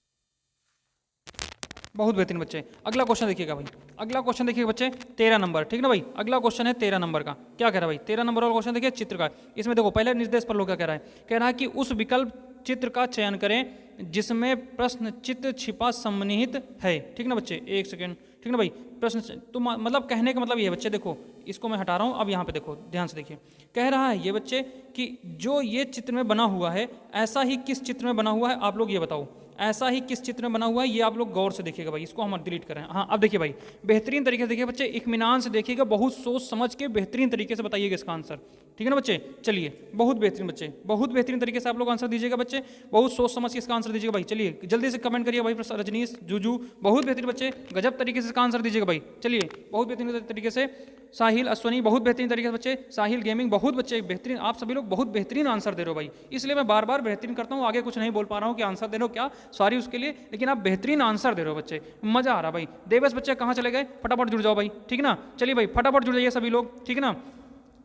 बहुत बेहतरीन बच्चे। अगला क्वेश्चन देखिएगा भाई, अगला क्वेश्चन देखिए बच्चे 13 नंबर, ठीक ना भाई। अगला क्वेश्चन है 13 नंबर का, क्या कह रहा है भाई, 13 नंबर वाला क्वेश्चन देखिए चित्र का। इसमें देखो पहले निर्देश पर लोग क्या कह रहा है, कह रहा है कि उस विकल्प चित्र का चयन करें जिसमें प्रश्न चित्र छिपा सम्मिलित है, ठीक ना बच्चे। एक सेकेंड, ठीक ना भाई, प्रश्न तो मतलब कहने का मतलब ये है बच्चे, देखो इसको मैं हटा रहा हूँ, अब यहाँ पे देखो ध्यान से देखिए, कह रहा है ये बच्चे कि जो ये चित्र में बना हुआ है ऐसा ही किस चित्र में बना हुआ है, आप लोग ये बताओ, ऐसा ही किस चित्र में बना हुआ है, ये आप लोग गौर से देखिएगा भाई, इसको हम डिलीट करें। हाँ अब देखिए भाई, बेहतरीन तरीके से देखिए बच्चे, इत्मीनान से देखिएगा, बहुत सोच समझ के बेहतरीन तरीके से बताइएगा इसका आंसर, ठीक है ना बच्चे। चलिए बहुत बेहतरीन बच्चे, बहुत बेहतरीन तरीके से आप लोग आंसर दीजिएगा बच्चे, बहुत सोच समझ के इसका आंसर दीजिएगा भाई। चलिए जल्दी से कमेंट करिए भाई, रजनीश, जूजू, बहुत बेहतरीन बच्चे, गजब तरीके से इसका आंसर दीजिएगा भाई। चलिए बहुत बेहतरीन तरीके से, साहिल, अश्वनी, बहुत बेहतरीन तरीके से बच्चे, साहिल गेमिंग, बहुत बच्चे बेहतरीन, आप सभी लोग बहुत बेहतरीन आंसर दे रहे हो भाई, इसलिए मैं बार बार बेहतरीन करता हूँ, आगे कुछ नहीं बोल पा रहा हूँ कि आंसर दे रहे हो क्या, सॉरी उसके लिए, लेकिन आप बेहतरीन आंसर दे रहे हो बच्चे, मजा आ रहा भाई। देवेश बच्चे कहाँ चले गए, फटाफट जुड़ जाओ भाई, ठीक ना। चलिए भाई फटाफट जुड़ जाइए सभी लोग, ठीक ना।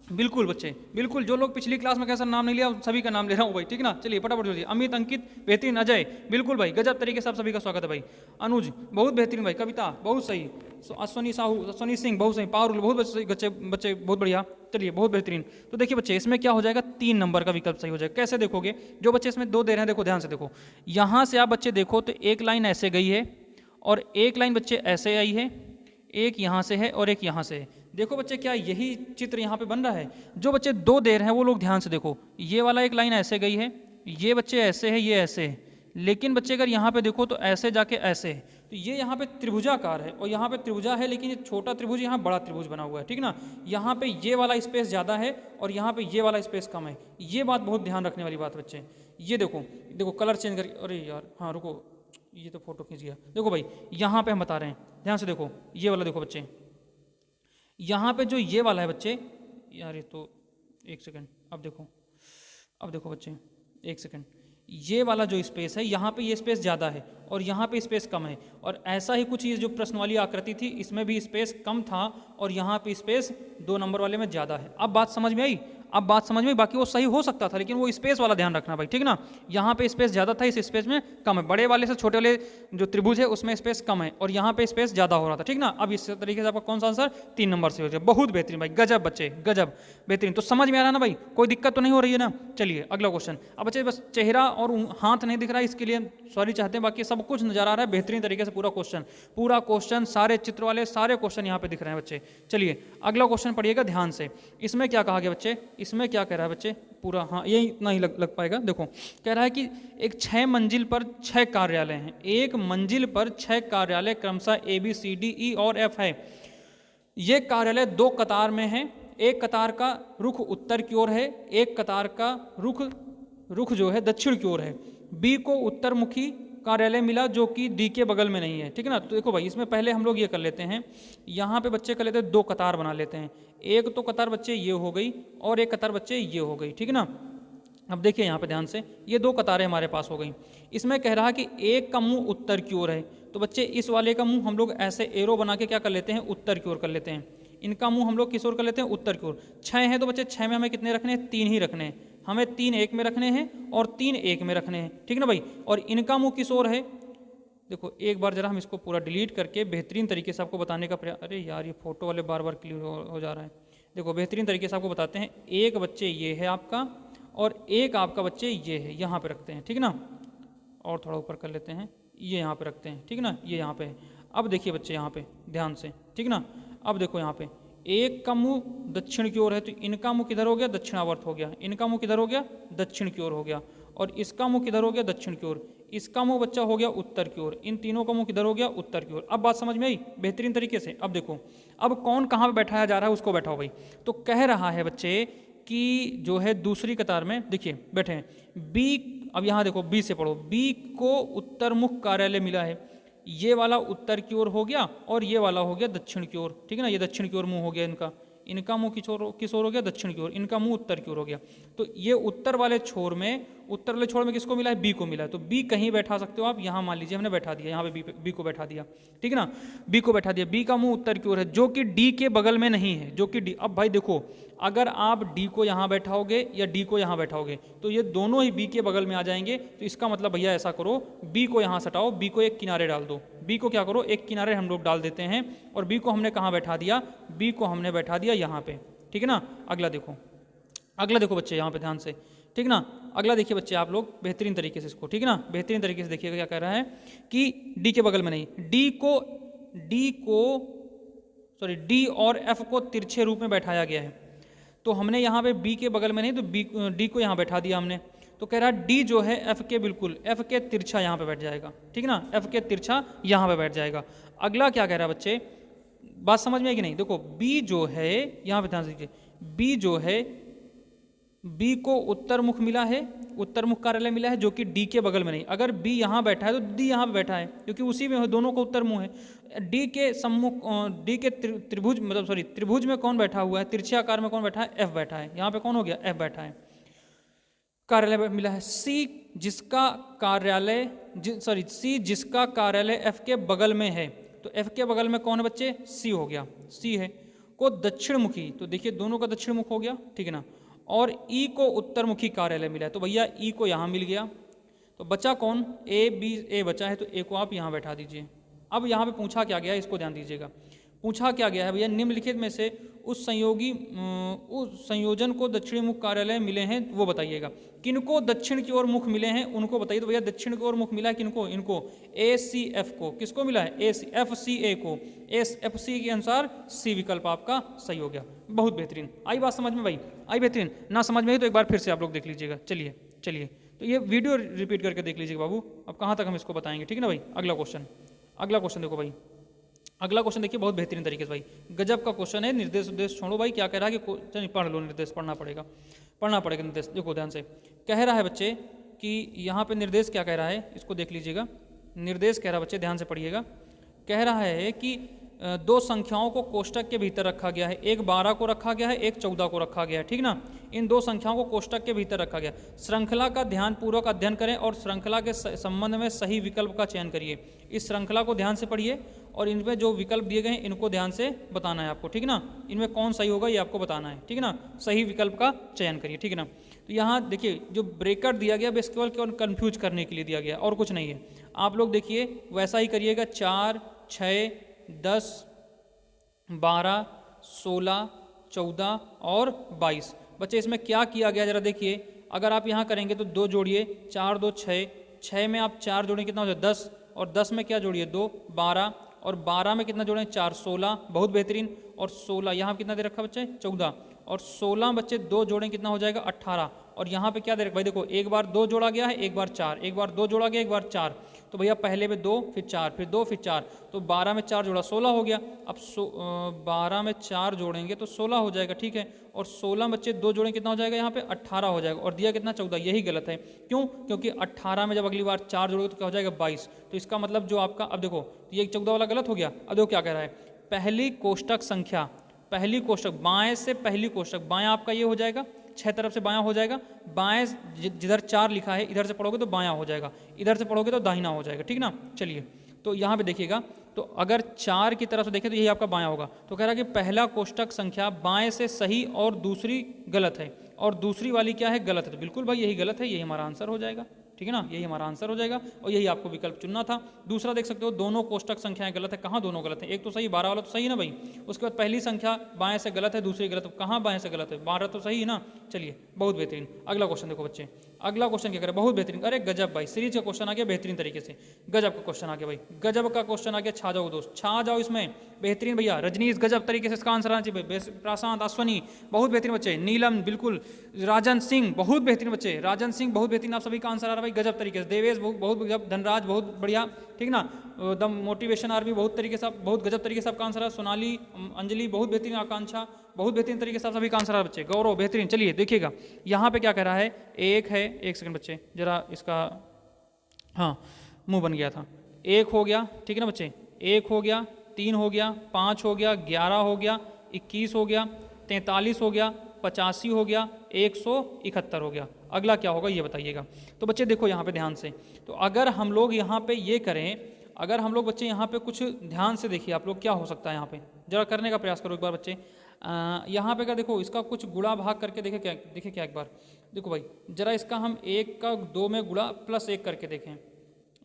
बिल्कुल बच्चे, बिल्कुल, जो लोग पिछली क्लास में कैसा नाम नहीं लिया सभी का नाम ले रहा हूँ भाई, ठीक ना। चलिए फटाफट जुड़िए, अमित, अंकित, बेहतरीन, अजय, बिल्कुल भाई, गजब तरीके से आप सभी का स्वागत है भाई। अनुज बहुत बेहतरीन भाई, कविता बहुत सही, अश्वनी साहू, अश्वनी सिंह बहुत सही, पारुल बहुत बच्चे बच्चे बहुत बढ़िया। चलिए बहुत बेहतरीन। तो देखिए बच्चे इसमें क्या हो जाएगा, 3 नंबर का विकल्प सही हो जाएगा। कैसे देखोगे, जो बच्चे इसमें 2 दे रहे हैं, देखो ध्यान से देखो, यहाँ से आप बच्चे देखो तो एक लाइन ऐसे गई है और एक लाइन बच्चे ऐसे आई है, एक यहाँ से है और एक यहाँ से है। देखो बच्चे क्या यही चित्र यहाँ पे बन रहा है, जो बच्चे 2 दे रहे हैं वो लोग ध्यान से देखो, ये वाला एक लाइन ऐसे गई है, ये बच्चे ऐसे है, ये ऐसे है, लेकिन बच्चे अगर यहाँ पे देखो तो ऐसे जाके ऐसे है, तो ये यहाँ पे त्रिभुजाकार है और यहाँ पे त्रिभुजा है, लेकिन ये छोटा त्रिभुज, यहाँ बड़ा त्रिभुज बना हुआ है, ठीक ना। यहाँ पे ये वाला स्पेस ज़्यादा है और यहाँ पे ये वाला स्पेस कम है, ये बात बहुत ध्यान रखने वाली बात बच्चे। ये देखो, देखो कलर चेंज कर, अरे यार हाँ रुको, ये तो फोटो खींच गया। देखो भाई यहाँ पे हम बता रहे हैं, ध्यान से देखो, ये वाला देखो बच्चे, यहाँ पे जो ये वाला है बच्चे, यार ये तो एक सेकंड, अब देखो बच्चे, एक सेकंड, ये वाला जो स्पेस है यहाँ पे ये स्पेस ज़्यादा है और यहाँ पे स्पेस कम है, और ऐसा ही कुछ ये जो प्रश्न वाली आकृति थी इसमें भी स्पेस कम था और यहाँ पे स्पेस 2 नंबर वाले में ज़्यादा है। अब बात समझ में आई, अब बात समझ में, बाकी वो सही हो सकता था लेकिन वो स्पेस वाला ध्यान रखना भाई, ठीक ना। यहाँ पे स्पेस ज़्यादा था, इस स्पेस में कम है, बड़े वाले से छोटे वाले जो त्रिभुज है उसमें स्पेस कम है और यहाँ पे स्पेस ज़्यादा हो रहा था, ठीक ना। अब इस तरीके से आपका कौन सा आंसर 3 नंबर से हो जाए। बहुत बेहतरीन भाई, गजब बच्चे, गजब बेहतरीन। तो समझ में आ रहा ना भाई, कोई दिक्कत तो नहीं हो रही है ना। चलिए अगला क्वेश्चन। अब बच्चे बस चेहरा और हाथ नहीं दिख रहा है, इसके लिए सॉरी चाहते हैं, बाकी सब कुछ नजर आ रहा है बेहतरीन तरीके से। पूरा क्वेश्चन सारे चित्र वाले सारे क्वेश्चन यहाँ पे दिख रहे हैं बच्चे। चलिए अगला क्वेश्चन पढ़िएगा ध्यान से। इसमें क्या कहा गया बच्चे, इसमें क्या कह रहा है बच्चे, पूरा हाँ यही इतना ही लग पाएगा। देखो कह रहा है कि एक 6 मंजिल पर 6 कार्यालय हैं, एक मंजिल पर 6 कार्यालय क्रमशः ABCDE और F है। ये कार्यालय 2 कतार में है, एक कतार का रुख उत्तर की ओर है, एक कतार का रुख जो है दक्षिण की ओर है। B को उत्तरमुखी कार्यालय मिला जो कि डी के बगल में नहीं है, ठीक है ना। तो देखो भाई इसमें पहले हम लोग ये कर लेते हैं, यहाँ पे बच्चे कर लेते हैं 2 कतार बना लेते हैं। एक तो कतार बच्चे ये हो गई और एक कतार बच्चे ये हो गई, ठीक है ना। अब देखिए यहाँ पे ध्यान से, ये 2 कतारें हमारे पास हो गई। इसमें कह रहा कि एक का मुंह उत्तर की ओर है, तो बच्चे इस वाले का मुंह हम लोग ऐसे एरो बना के क्या कर लेते हैं, उत्तर की ओर कर लेते हैं। इनका मुंह हम लोग किस ओर कर लेते हैं, उत्तर की ओर। 6 हैं तो बच्चे 6 में हमें कितने रखने हैं, 3 ही रखने हैं। हमें 3 एक में रखने हैं और 3 एक में रखने हैं, ठीक ना भाई। और इनका मुंह किस ओर है, देखो एक बार जरा हम इसको पूरा डिलीट करके बेहतरीन तरीके से आपको बताने का प्रयास, अरे यार ये फोटो वाले बार बार क्लियर हो जा रहा है। देखो बेहतरीन तरीके से आपको बताते हैं, एक बच्चे ये है आपका और एक आपका बच्चे ये है, यहाँ पे रखते हैं, ठीक ना। और थोड़ा ऊपर कर लेते हैं, ये यहाँ पे रखते हैं, ठीक ना, ये यहाँ पे है। अब देखिए बच्चे यहाँ पे ध्यान से, ठीक ना। अब देखो यहाँ पे एक का मुंह दक्षिण की ओर है, तो इनका मुंह किधर हो गया, दक्षिणावर्त हो गया। इनका मुंह किधर हो गया, दक्षिण की ओर हो गया। और इसका मुंह किधर हो गया, दक्षिण की ओर। इसका मुंह बच्चा हो गया उत्तर की ओर, इन तीनों का मुंह किधर हो गया उत्तर की ओर। अब बात समझ में आई बेहतरीन तरीके से। अब देखो अब कौन कहाँ पे बैठाया जा रहा है उसको बैठाओ भाई। तो कह रहा है बच्चे कि जो है दूसरी कतार में देखिए बैठे हैं बी। अब यहाँ देखो बी से पढ़ो, बी को उत्तरमुख कार्यालय मिला है, ये वाला उत्तर की ओर हो गया और ये वाला हो गया दक्षिण की ओर, ठीक है ना। ये दक्षिण की ओर मुंह हो गया इनका, इनका मुंह किस ओर हो गया दक्षिण की ओर, इनका मुंह उत्तर की ओर हो गया। तो ये उत्तर वाले छोर में किसको मिला है बी को मिला है। तो बी कहीं बैठा सकते हो आप, यहाँ मान लीजिए हमने बैठा दिया, यहाँ पे बी को बैठा दिया, ठीक है ना। बी को बैठा दिया, बी का मुंह उत्तर की ओर है जो कि डी के बगल में नहीं है, जो कि डी। अब भाई देखो अगर आप डी को यहाँ बैठाओगे या डी को यहाँ बैठाओगे तो ये दोनों ही बी के बगल में आ जाएंगे। तो इसका मतलब भैया ऐसा करो, बी को यहाँ सटाओ, बी को एक किनारे डाल दो, बी को क्या करो एक किनारे हम लोग डाल देते हैं और बी को हमने कहाँ बैठा दिया, बी को हमने बैठा दिया यहाँ पे, ठीक है ना। अगला देखो बच्चे यहाँ पे ध्यान से, ठीक है ना। अगला देखिए बच्चे आप लोग बेहतरीन तरीके से इसको, ठीक है ना, बेहतरीन तरीके से देखिएगा क्या कह रहा है कि डी के बगल में नहीं, डी और एफ को तिरछे रूप में बैठाया गया है। तो हमने यहाँ पे बी के बगल में नहीं तो डी को यहाँ बैठा दिया हमने। तो कह रहा है डी जो है एफ के तिरछा यहाँ पे बैठ जाएगा, ठीक है ना, एफ के तिरछा यहाँ पे बैठ जाएगा। अगला क्या कह रहा है बच्चे, बात समझ में आई कि नहीं। देखो बी जो है यहाँ पे ध्यान से देखिए, बी जो है बी को उत्तरमुख मिला है, उत्तरमुख कार्यालय मिला है जो कि डी के बगल में नहीं। अगर बी यहाँ बैठा है तो डी यहाँ पे बैठा है क्योंकि उसी में दोनों को उत्तर मुंह है। डी के सम्मुख, डी के त्रिभुज में कौन बैठा हुआ है, तिरछे आकार में कौन बैठा है, एफ बैठा है। यहाँ पे कौन हो गया, एफ बैठा है, कार्यालय मिला है। सी जिसका कार्यालय एफ के बगल में है, तो एफ के बगल में कौन है बच्चे, सी हो गया, सी है। को दक्षिण मुखी, तो देखिए दोनों का दक्षिण मुख हो गया, ठीक है ना। और ई को उत्तरमुखी कार्यालय मिला है, तो भैया ई को यहाँ मिल गया। तो बचा कौन, ए बचा है, तो ए को आप यहाँ बैठा दीजिए। अब यहाँ पे पूछा क्या गया है इसको ध्यान दीजिएगा। पूछा क्या गया है भैया, निम्नलिखित में से उस संयोजन को दक्षिणी मुख कार्यालय मिले हैं वो बताइएगा। किनको दक्षिण की ओर मुख मिले हैं उनको बताइए। तो भैया दक्षिण की ओर मुख मिला है किनको, इनको ए सी एफ को। किसको मिला है, एफ सी ए को, एफ सी के अनुसार सी विकल्प आपका सही हो गया। बहुत बेहतरीन, आई बात समझ में भाई, आई बेहतरीन। ना समझ में आई तो एक बार फिर से आप लोग देख लीजिएगा। चलिए तो ये वीडियो रिपीट करके देख लीजिएगा बाबू, अब कहाँ तक हम इसको बताएंगे, ठीक है ना भाई। अगला क्वेश्चन देखो भाई, अगला क्वेश्चन देखिए बहुत बेहतरीन तरीके से भाई, गजब का क्वेश्चन है। निर्देश उद्देश्य छोड़ो भाई, क्या कह रहा है कि चलिए पढ़ लो, निर्देश पढ़ना पड़ेगा निर्देश। देखो ध्यान से, कह रहा है बच्चे कि यहाँ पे निर्देश क्या कह रहा है इसको देख लीजिएगा। निर्देश कह रहा है बच्चे ध्यान से पढ़िएगा, कह रहा है कि दो संख्याओं को कोष्टक के भीतर रखा गया है, एक 12 को रखा गया है, एक 14 को रखा गया है, ठीक ना। इन दो संख्याओं को कोष्टक के भीतर रखा गया। श्रृंखला का ध्यानपूर्वक अध्ययन करें और श्रृंखला के संबंध में सही विकल्प का चयन करिए। इस श्रृंखला को ध्यान से पढ़िए और इनमें जो विकल्प दिए गए हैं इनको ध्यान से बताना है आपको, ठीक है ना। इनमें कौन सही होगा ये आपको बताना है, ठीक है ना। सही विकल्प का चयन करिए, ठीक है ना। तो यहाँ देखिए जो ब्रेकर दिया गया बस केवल कन्फ्यूज करने के लिए दिया गया और कुछ नहीं है। आप लोग देखिए वैसा ही करिएगा, 4, 6, 10, 12, 16, 14 और 22। बच्चे इसमें क्या किया गया जरा देखिए। अगर आप यहाँ करेंगे तो 2 जोड़िए, 4 2 6, 6 में आप 4 जोड़ें कितना हो जाए 10, और 10 में क्या जोड़िए 2 12, और 12 में कितना जोड़ें 4 16, बहुत बेहतरीन। और 16 यहाँ कितना दे रखा बच्चे 14, और 16 बच्चे 2 जोड़ें कितना हो जाएगा 18। और यहाँ पे क्या दे रखा भाई देखो, एक बार 2 जोड़ा गया है, एक बार 4, एक बार 2 जोड़ा गया, एक बार 4। तो भैया पहले में 2 फिर 4 फिर 2 फिर 4, तो 12 में 4 जोड़ा 16 हो गया। अब 12 में 4 जोड़ेंगे तो 16 हो जाएगा, ठीक है। और 16 बच्चे 2 जोड़ें कितना हो जाएगा यहाँ पे 18 हो जाएगा, और दिया कितना 14। यही गलत है, क्यों, क्योंकि 18 में जब अगली बार 4 जोड़ोगे तो क्या हो जाएगा 22। तो इसका मतलब जो आपका, अब देखो ये 14 वाला गलत हो गया। अब देखो क्या कह रहा है, पहली कोष्टक संख्या, पहली कोष्टक बाएं से पहली कोष्टक, बायां आपका ये हो जाएगा 6 तरफ से बायां हो जाएगा। बाएं जिधर 4 लिखा है इधर से पढ़ोगे तो बायां हो जाएगा, इधर से पढ़ोगे तो दाहिना हो जाएगा, ठीक ना। चलिए तो यहाँ पे देखिएगा, तो अगर 4 की तरफ से देखें तो यही आपका बायां होगा। तो कह रहा है कि पहला कोष्टक संख्या बाएं से सही और दूसरी गलत है, और दूसरी वाली क्या है गलत है। तो बिल्कुल भाई यही गलत है, यही हमारा आंसर हो जाएगा, ठीक है ना, यही हमारा आंसर हो जाएगा। और यही आपको विकल्प चुनना था। दूसरा देख सकते हो दोनों कोष्टक संख्याएं गलत है, कहाँ दोनों गलत है, एक तो सही 12 वाला तो सही है ना भाई। उसके बाद पहली संख्या बाएं से गलत है, दूसरी गलत है, कहाँ बाएं से गलत है, 12 तो सही है ना। चलिए बहुत बेहतरीन। अगला क्वेश्चन देखो बच्चे, अगला क्वेश्चन क्या करें, बहुत बेहतरीन, अरे गजब भाई, सीरीज का क्वेश्चन आ गया बेहतरीन तरीके से, गजब का क्वेश्चन आ गया भाई, गजब का क्वेश्चन आ गया, छा जाओ दोस्त, छा जाओ इसमें, बेहतरीन भैया, रजनीश गजब तरीके से इसका आंसर आना चाहिए, प्रशांत, अश्वनी बहुत बेहतरीन बच्चे, नीलम बिल्कुल, राजन सिंह बहुत बेहतरीन बच्चे, राजन सिंह बहुत बेहतरीन, आप सभी का आंसर आ रहा है भाई गजब तरीके से, देवेश बहुत गजब, धनराज बहुत बढ़िया, ठीक ना, द मोटिवेशन आर्मी बहुत तरीके से, बहुत गजब तरीके से आपका आंसर है, सोनाली, अंजलि बहुत बेहतरीन, आकांक्षा बहुत बेहतरीन तरीके से आप सभी का आंसर है बच्चे, गौरव बेहतरीन। चलिए देखिएगा यहाँ पे क्या कह रहा है, एक है, एक सेकंड बच्चे जरा इसका, हाँ मुंह बन गया था, एक हो गया, ठीक है ना बच्चे, एक हो गया, 3 हो गया, 5 हो गया, 11 हो गया, 21 हो गया, 43 हो गया, 85 हो गया, 171 हो गया, अगला क्या होगा ये बताइएगा। तो बच्चे देखो यहाँ पे ध्यान से, तो अगर हम लोग यहाँ पे ये करें, अगर हम लोग बच्चे यहाँ पे कुछ ध्यान से देखिए आप लोग, क्या हो सकता है यहाँ पे, जरा करने का प्रयास करो एक बार बच्चे, यहाँ पे क्या देखो, इसका कुछ गुणा भाग करके देखे क्या एक बार, देखो भाई जरा इसका हम 1 का 2 में गुणा +1 करके देखें,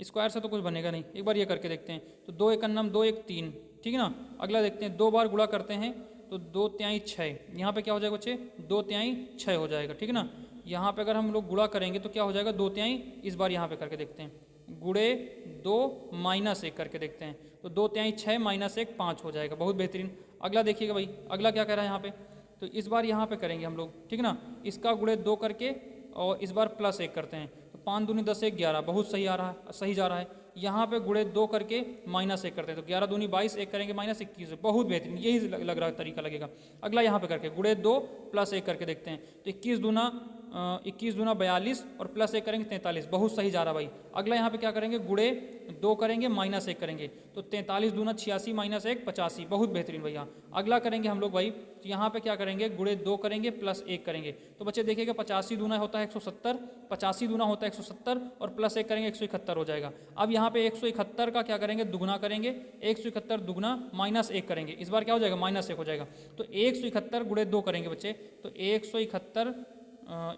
स्क्वायर से तो कुछ बनेगा नहीं, एक बार ये करके देखते हैं, तो 2 1 2 1 3, ठीक है ना, अगला देखते हैं 2 बार गुणा करते हैं तो 2 तिहाई 6, यहाँ पे क्या हो जाएगा बच्चे, 2 तिहाई 6 हो जाएगा, ठीक है ना, यहाँ पे अगर हम लोग गुणा करेंगे तो क्या हो जाएगा, 2 तिहाई, इस बार यहाँ पे करके देखते हैं, गुणे 2 -1 करके देखते हैं, तो 2 तिहाई 6 -1 5 हो जाएगा, बहुत बेहतरीन। अगला देखिएगा भाई, अगला क्या कह रहा है यहाँ पे, तो इस बार यहाँ पे करेंगे हम लोग, ठीक है ना, इसका गुणे 2 करके और इस बार +1 करते हैं, तो 5 दूनी 10 1 11, बहुत सही आ रहा है, सही जा रहा है। यहाँ पे गुणे 2 करके -1 करते हैं, तो 11 दूनी 22, 1 करेंगे -21, बहुत बेहतरीन, यही लग रहा तरीका लगेगा। अगला यहाँ पे करके गुणे 2 +1 करके देखते हैं, तो 21 दूना 42 और +1 करेंगे 43, बहुत सही जा रहा भाई। अगला यहाँ पे क्या करेंगे, गुणे 2 करेंगे -1 करेंगे, तो 43 दूना 86 -1 85, बहुत बेहतरीन भैया। अगला करेंगे हम लोग भाई, तो यहाँ पे क्या करेंगे, गुणे 2 करेंगे +1 करेंगे, तो बच्चे देखिएगा 85 दूना होता है 170, 85 दूना होता है 170 और +1 करेंगे 171 हो जाएगा। अब यहाँ पे 171 का क्या करेंगे, दुगुना करेंगे, 171 दुगुना -1 करेंगे, इस बार क्या हो जाएगा, -1 हो जाएगा, तो 171 गुणे 2 करेंगे बच्चे, तो 171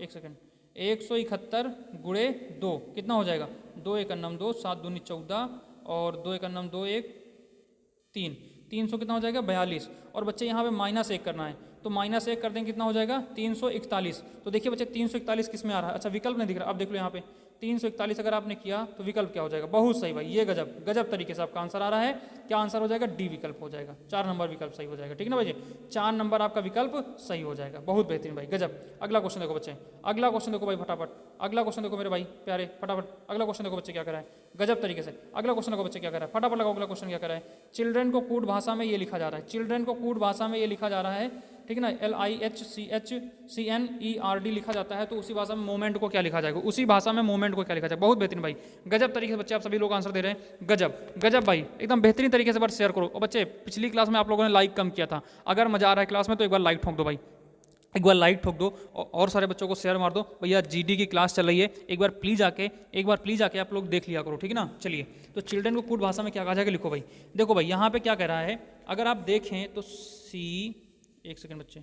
एक सेकेंड, 171 गुणे 2 कितना हो जाएगा, 2 1 2, 7 दूनी 14 और 2 1 2 1 3, 300 कितना हो जाएगा, 42, और बच्चे यहाँ पे -1 करना है, तो -1 कर देंगे कितना हो जाएगा, 341। तो देखिए बच्चे 341 किस में आ रहा है, अच्छा विकल्प नहीं दिख रहा, अब देख लो यहाँ पे 341 अगर आपने किया तो विकल्प क्या हो जाएगा, बहुत सही भाई, ये गजब तरीके से आपका आंसर आ रहा है, क्या आंसर हो जाएगा, डी विकल्प हो जाएगा, 4 नंबर विकल्प सही हो जाएगा, ठीक है ना भाई, 4 नंबर आपका विकल्प सही हो जाएगा, बहुत बेहतरीन भाई, गजब। अगला क्वेश्चन देखो बच्चे, अगला क्वेश्चन देखो भाई फटाफट, अगला क्वेश्चन देखो मेरे भाई प्यारे, फटाफट अगला क्वेश्चन देखो बच्चे क्या कर रहा है, गजब तरीके से। अगला क्वेश्चन देखो बच्चे क्या कर रहा है, फटाफट लगाओ, अगला क्वेश्चन क्या कर रहा है, चिल्ड्रन को कूट भाषा में ये लिखा जा रहा है, चिल्ड्रन को कूट भाषा में ये लिखा जा रहा है, ठीक है ना, LIHCHCNERD लिखा जाता है, तो उसी भाषा में मोमेंट को क्या लिखा जाएगा, उसी भाषा में मोमेंट को क्या लिखा जाएगा, बहुत बेहतरीन भाई, गजब तरीके से बच्चे आप सभी लोग आंसर दे रहे हैं, गजब भाई, एकदम बेहतरीन तरीके से बस शेयर करो। और बच्चे पिछली क्लास में आप लोगों ने लाइक कम किया था, अगर मजा आ रहा है क्लास में तो एक बार लाइक ठोक दो भाई, एक बार लाइक ठोक दो और सारे बच्चों को शेयर मार दो, भैया GD की क्लास चल रही है, एक बार प्लीज आके आप लोग देख लिया करो, ठीक है ना। चलिए, तो चिल्ड्रन को कूट भाषा में क्या कहा जाएगा, लिखो भाई। देखो भाई यहाँ पे क्या कह रहा है, अगर आप देखें तो एक सेकंड बच्चे,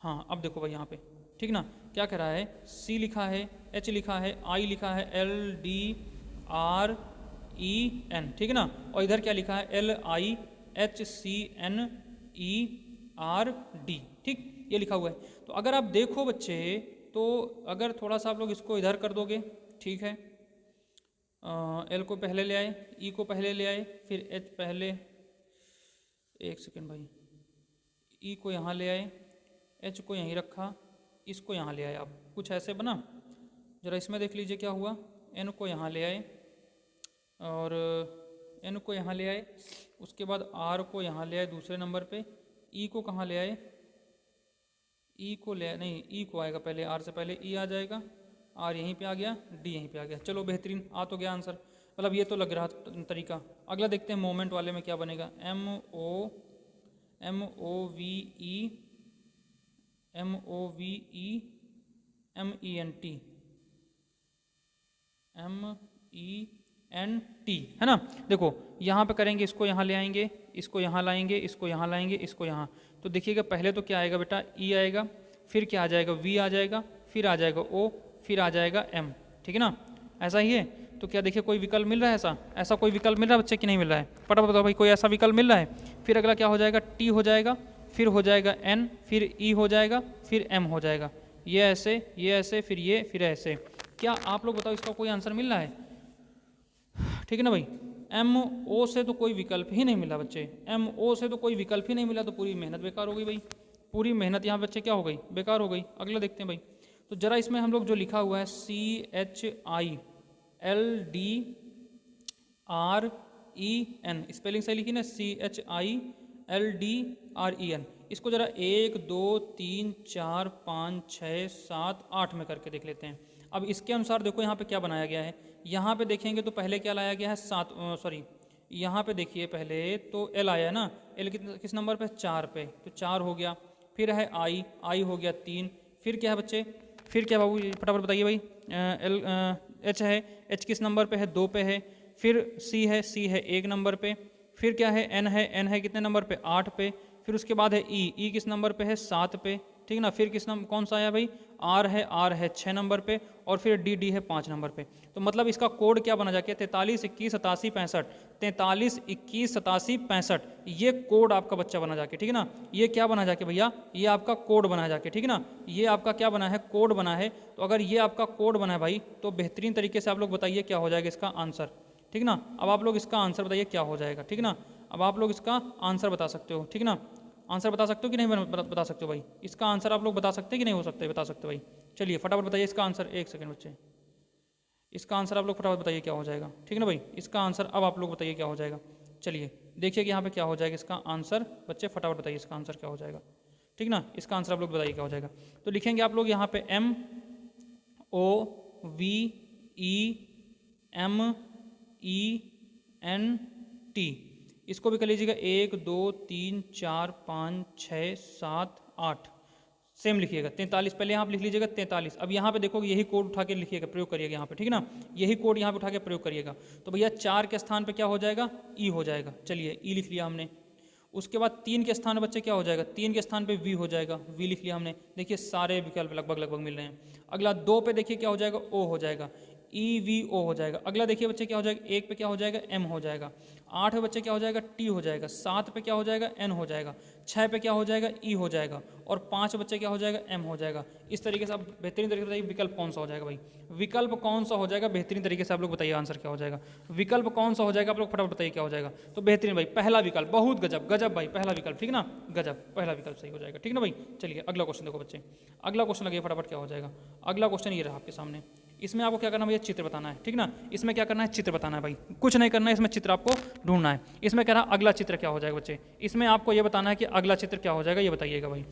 हाँ अब देखो भाई यहाँ पे, ठीक ना, क्या कह रहा है, C लिखा है, H लिखा है, I लिखा है, LDREN, ठीक है ना, और इधर क्या लिखा है, LIHCNERD, ठीक, ये लिखा हुआ है। तो अगर आप देखो बच्चे, तो अगर थोड़ा सा आप लोग इसको इधर कर दोगे, ठीक है, L को पहले ले आए, E को पहले ले आए, फिर H पहले, एक सेकेंड भाई, E को यहाँ ले आए, H को यहीं रखा, इसको यहाँ ले आए, आप कुछ ऐसे बना, जरा इसमें देख लीजिए क्या हुआ, N को यहाँ ले आए और N को यहाँ ले आए, उसके बाद R को यहाँ ले आए दूसरे नंबर पे, E को कहाँ ले आए, E को ले नहीं, E को आएगा पहले, R से पहले E आ जाएगा, R यहीं पे आ गया, D यहीं पे आ गया, चलो बेहतरीन, आ तो गया आंसर, मतलब ये तो लग रहा तरीका। अगला देखते हैं मोमेंट वाले में क्या बनेगा, MENT है ना। देखो यहाँ पे करेंगे, इसको यहाँ ले आएंगे, इसको यहाँ लाएंगे, इसको यहाँ लाएंगे, इसको यहाँ, तो देखिएगा पहले तो क्या आएगा बेटा, E आएगा, फिर क्या आ जाएगा, V आ जाएगा, फिर आ जाएगा O, फिर आ जाएगा M, ठीक है ना, ऐसा ही है। तो क्या देखिए कोई विकल्प मिल रहा है, ऐसा कोई विकल्प मिल रहा है बच्चे कि नहीं मिल रहा है, फटाफट बताओ भाई, कोई ऐसा विकल्प मिल रहा है। फिर अगला क्या हो जाएगा, T हो जाएगा, फिर हो जाएगा N, फिर E हो जाएगा, फिर M हो जाएगा, ये ऐसे, फिर ऐसे। क्या आप लोग बताओ इसका कोई आंसर मिल रहा है? ठीक है ना भाई। एम ओ से तो कोई विकल्प ही नहीं मिला बच्चे, एम ओ से तो कोई विकल्प ही नहीं मिला, तो पूरी मेहनत बेकार हो गई भाई, पूरी मेहनत यहाँ बच्चे क्या हो गई, बेकार हो गई। अगला देखते हैं भाई। तो जरा इसमें हम लोग जो लिखा हुआ है CHILDREN, स्पेलिंग सही लिखी ना, CHILDREN, इसको जरा 1 2 3 4 5 6 7 8 में करके देख लेते हैं। अब इसके अनुसार देखो यहाँ पे क्या बनाया गया है। यहाँ पे देखेंगे तो पहले क्या लाया गया है, यहाँ पे देखिए पहले तो एल आया है ना, एल किस नंबर पे, 4 पे, तो 4 हो गया। फिर है आई हो गया 3। फिर क्या है बच्चे, फिर क्या बाबू फटाफट बताइए भाई। एच है, एच किस नंबर पे है, 2 पे है। फिर सी है 1 नंबर पे। फिर क्या है, एन है कितने नंबर पे, 8 पे। फिर उसके बाद है ई किस नंबर पे है, 7 पे, ठीक ना। फिर किस नंबर, कौन सा आया भाई, आर है 6 नंबर पे। और फिर डी है 5 नंबर पे। तो मतलब इसका कोड क्या बना जाके 43 21 87 65, 43 21 87 65, ये कोड आपका बच्चा बना जाके, ठीक है ना। ये क्या बना जाके भैया, ये आपका कोड बना जाके, ठीक है ना। ये आपका क्या बना है, कोड बना है। तो अगर ये आपका कोड बना है भाई, तो बेहतरीन तरीके से आप लोग बताइए क्या हो जाएगा इसका आंसर, ठीक ना। अब आप लोग इसका आंसर बताइए क्या हो जाएगा, ठीक ना। अब आप लोग इसका आंसर बता सकते हो, ठीक ना। आंसर बता सकते हो कि नहीं बता सकते हो भाई, इसका आंसर आप लोग बता सकते हैं कि नहीं हो सकते, बता सकते हो भाई। चलिए फटाफट बताइए इसका आंसर, 1 सेकंड बच्चे, इसका आंसर आप लोग फटाफट बताइए क्या हो जाएगा, ठीक है ना भाई। इसका आंसर अब आप लोग बताइए क्या हो जाएगा। चलिए देखिए कि यहाँ पे क्या हो जाएगा इसका आंसर, बच्चे फटाफट बताइए इसका आंसर क्या हो जाएगा, ठीक ना। इसका आंसर आप लोग बताइए क्या हो जाएगा। तो लिखेंगे आप लोग यहाँ पे MOVENT, इसको भी कर लीजिएगा 1 2 3 4 5 6 7 8, सेम लिखिएगा 43, पहले यहाँ पे लिख लीजिएगा 43। अब यहाँ पे देखो यही कोड उठा के लिखिएगा, प्रयोग करिएगा यहाँ पे, ठीक है ना। यही कोड यहाँ पे उठा के प्रयोग करिएगा। तो भैया 4 के स्थान पे क्या हो जाएगा, ई हो जाएगा। चलिए ई लिख लिया हमने। उसके बाद 3 के स्थान पे बच्चे क्या हो जाएगा, 3 के स्थान पे वी हो जाएगा, वी लिख लिया हमने। देखिए सारे विकल्प लगभग मिल रहे हैं। अगला 2 पे देखिए क्या हो जाएगा, ओ हो जाएगा, EVO हो जाएगा। अगला देखिए बच्चे क्या हो जाएगा, 1 पे क्या हो जाएगा, M हो जाएगा। 8 पे बच्चे क्या हो जाएगा, T हो जाएगा। 7 पे क्या हो जाएगा, N हो जाएगा। 6 पे क्या हो जाएगा, E हो जाएगा। और 5 बच्चे क्या हो जाएगा, M हो जाएगा। इस तरीके से आप बेहतरीन तरीके से बताइए विकल्प कौन सा हो जाएगा भाई, विकल्प कौन सा हो जाएगा, बेहतरीन तरीके से आप लोग बताइए आंसर क्या हो जाएगा, विकल्प कौन सा हो जाएगा, आप लोग फटाफट बताइए क्या हो जाएगा। तो बेहतरीन भाई, पहला विकल्प, बहुत गजब भाई, पहला विकल्प, ठीक ना, गजब, पहला विकल्प सही हो जाएगा, ठीक ना भाई। चलिए अगला क्वेश्चन देखो बच्चे, अगला क्वेश्चन लगे फटाफट क्या हो जाएगा। अगला क्वेश्चन ये रहा आपके सामने। इसमें आपको क्या करना है भैया, चित्र बताना है, ठीक ना। इसमें क्या करना है, चित्र बताना है भाई, कुछ नहीं करना है, इसमें चित्र आपको ढूंढना है। इसमें कह रहा अगला चित्र क्या हो जाएगा बच्चे, इसमें आपको ये बताना है कि अगला चित्र क्या हो जाएगा, ये बताइएगा भाई।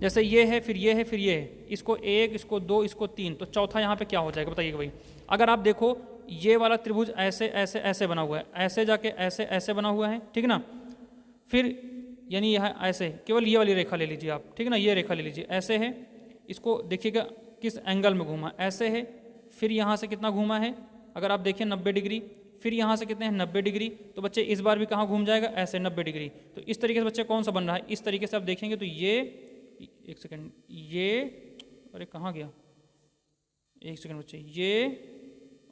जैसे ये है, फिर ये है, फिर ये है, इसको 1 इसको 2 इसको 3, तो चौथा यहाँ पे क्या हो जाएगा बताइएगा भाई। अगर आप देखो ये वाला त्रिभुज ऐसे ऐसे ऐसे बना हुआ है, ऐसे जाके ऐसे ऐसे बना हुआ है, ठीक ना। फिर यानी यह ऐसे, केवल ये वाली रेखा ले लीजिए आप, ठीक है ना, ये रेखा ले लीजिए, ऐसे है। इसको देखिएगा किस एंगल में घूमा, ऐसे है। फिर यहाँ से कितना घूमा है, अगर आप देखिए 90 डिग्री। फिर यहाँ से कितने हैं, 90 डिग्री। तो बच्चे इस बार भी कहाँ घूम जाएगा, ऐसे 90 डिग्री। तो इस तरीके से बच्चे कौन सा बन रहा है, इस तरीके से आप देखेंगे तो ये, 1 सेकंड, ये, अरे कहाँ गया, 1 सेकंड बच्चे, ये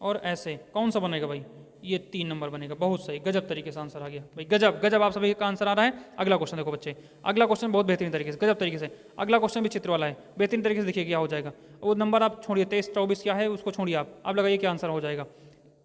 और ऐसे कौन सा बनेगा भाई, ये 3 नंबर बनेगा। बहुत सही, गजब तरीके से आंसर आ गया भाई, गजब आप सभी का आंसर आ रहा है। अगला क्वेश्चन देखो बच्चे, अगला क्वेश्चन बहुत बेहतरीन तरीके से, गजब तरीके से। अगला क्वेश्चन भी चित्र वाला है, बेहतरीन तरीके से देखिए क्या हो जाएगा। वो नंबर आप छोड़िए, 23 24 क्या है उसको छोड़िए, आप लगाइए क्या आंसर हो जाएगा।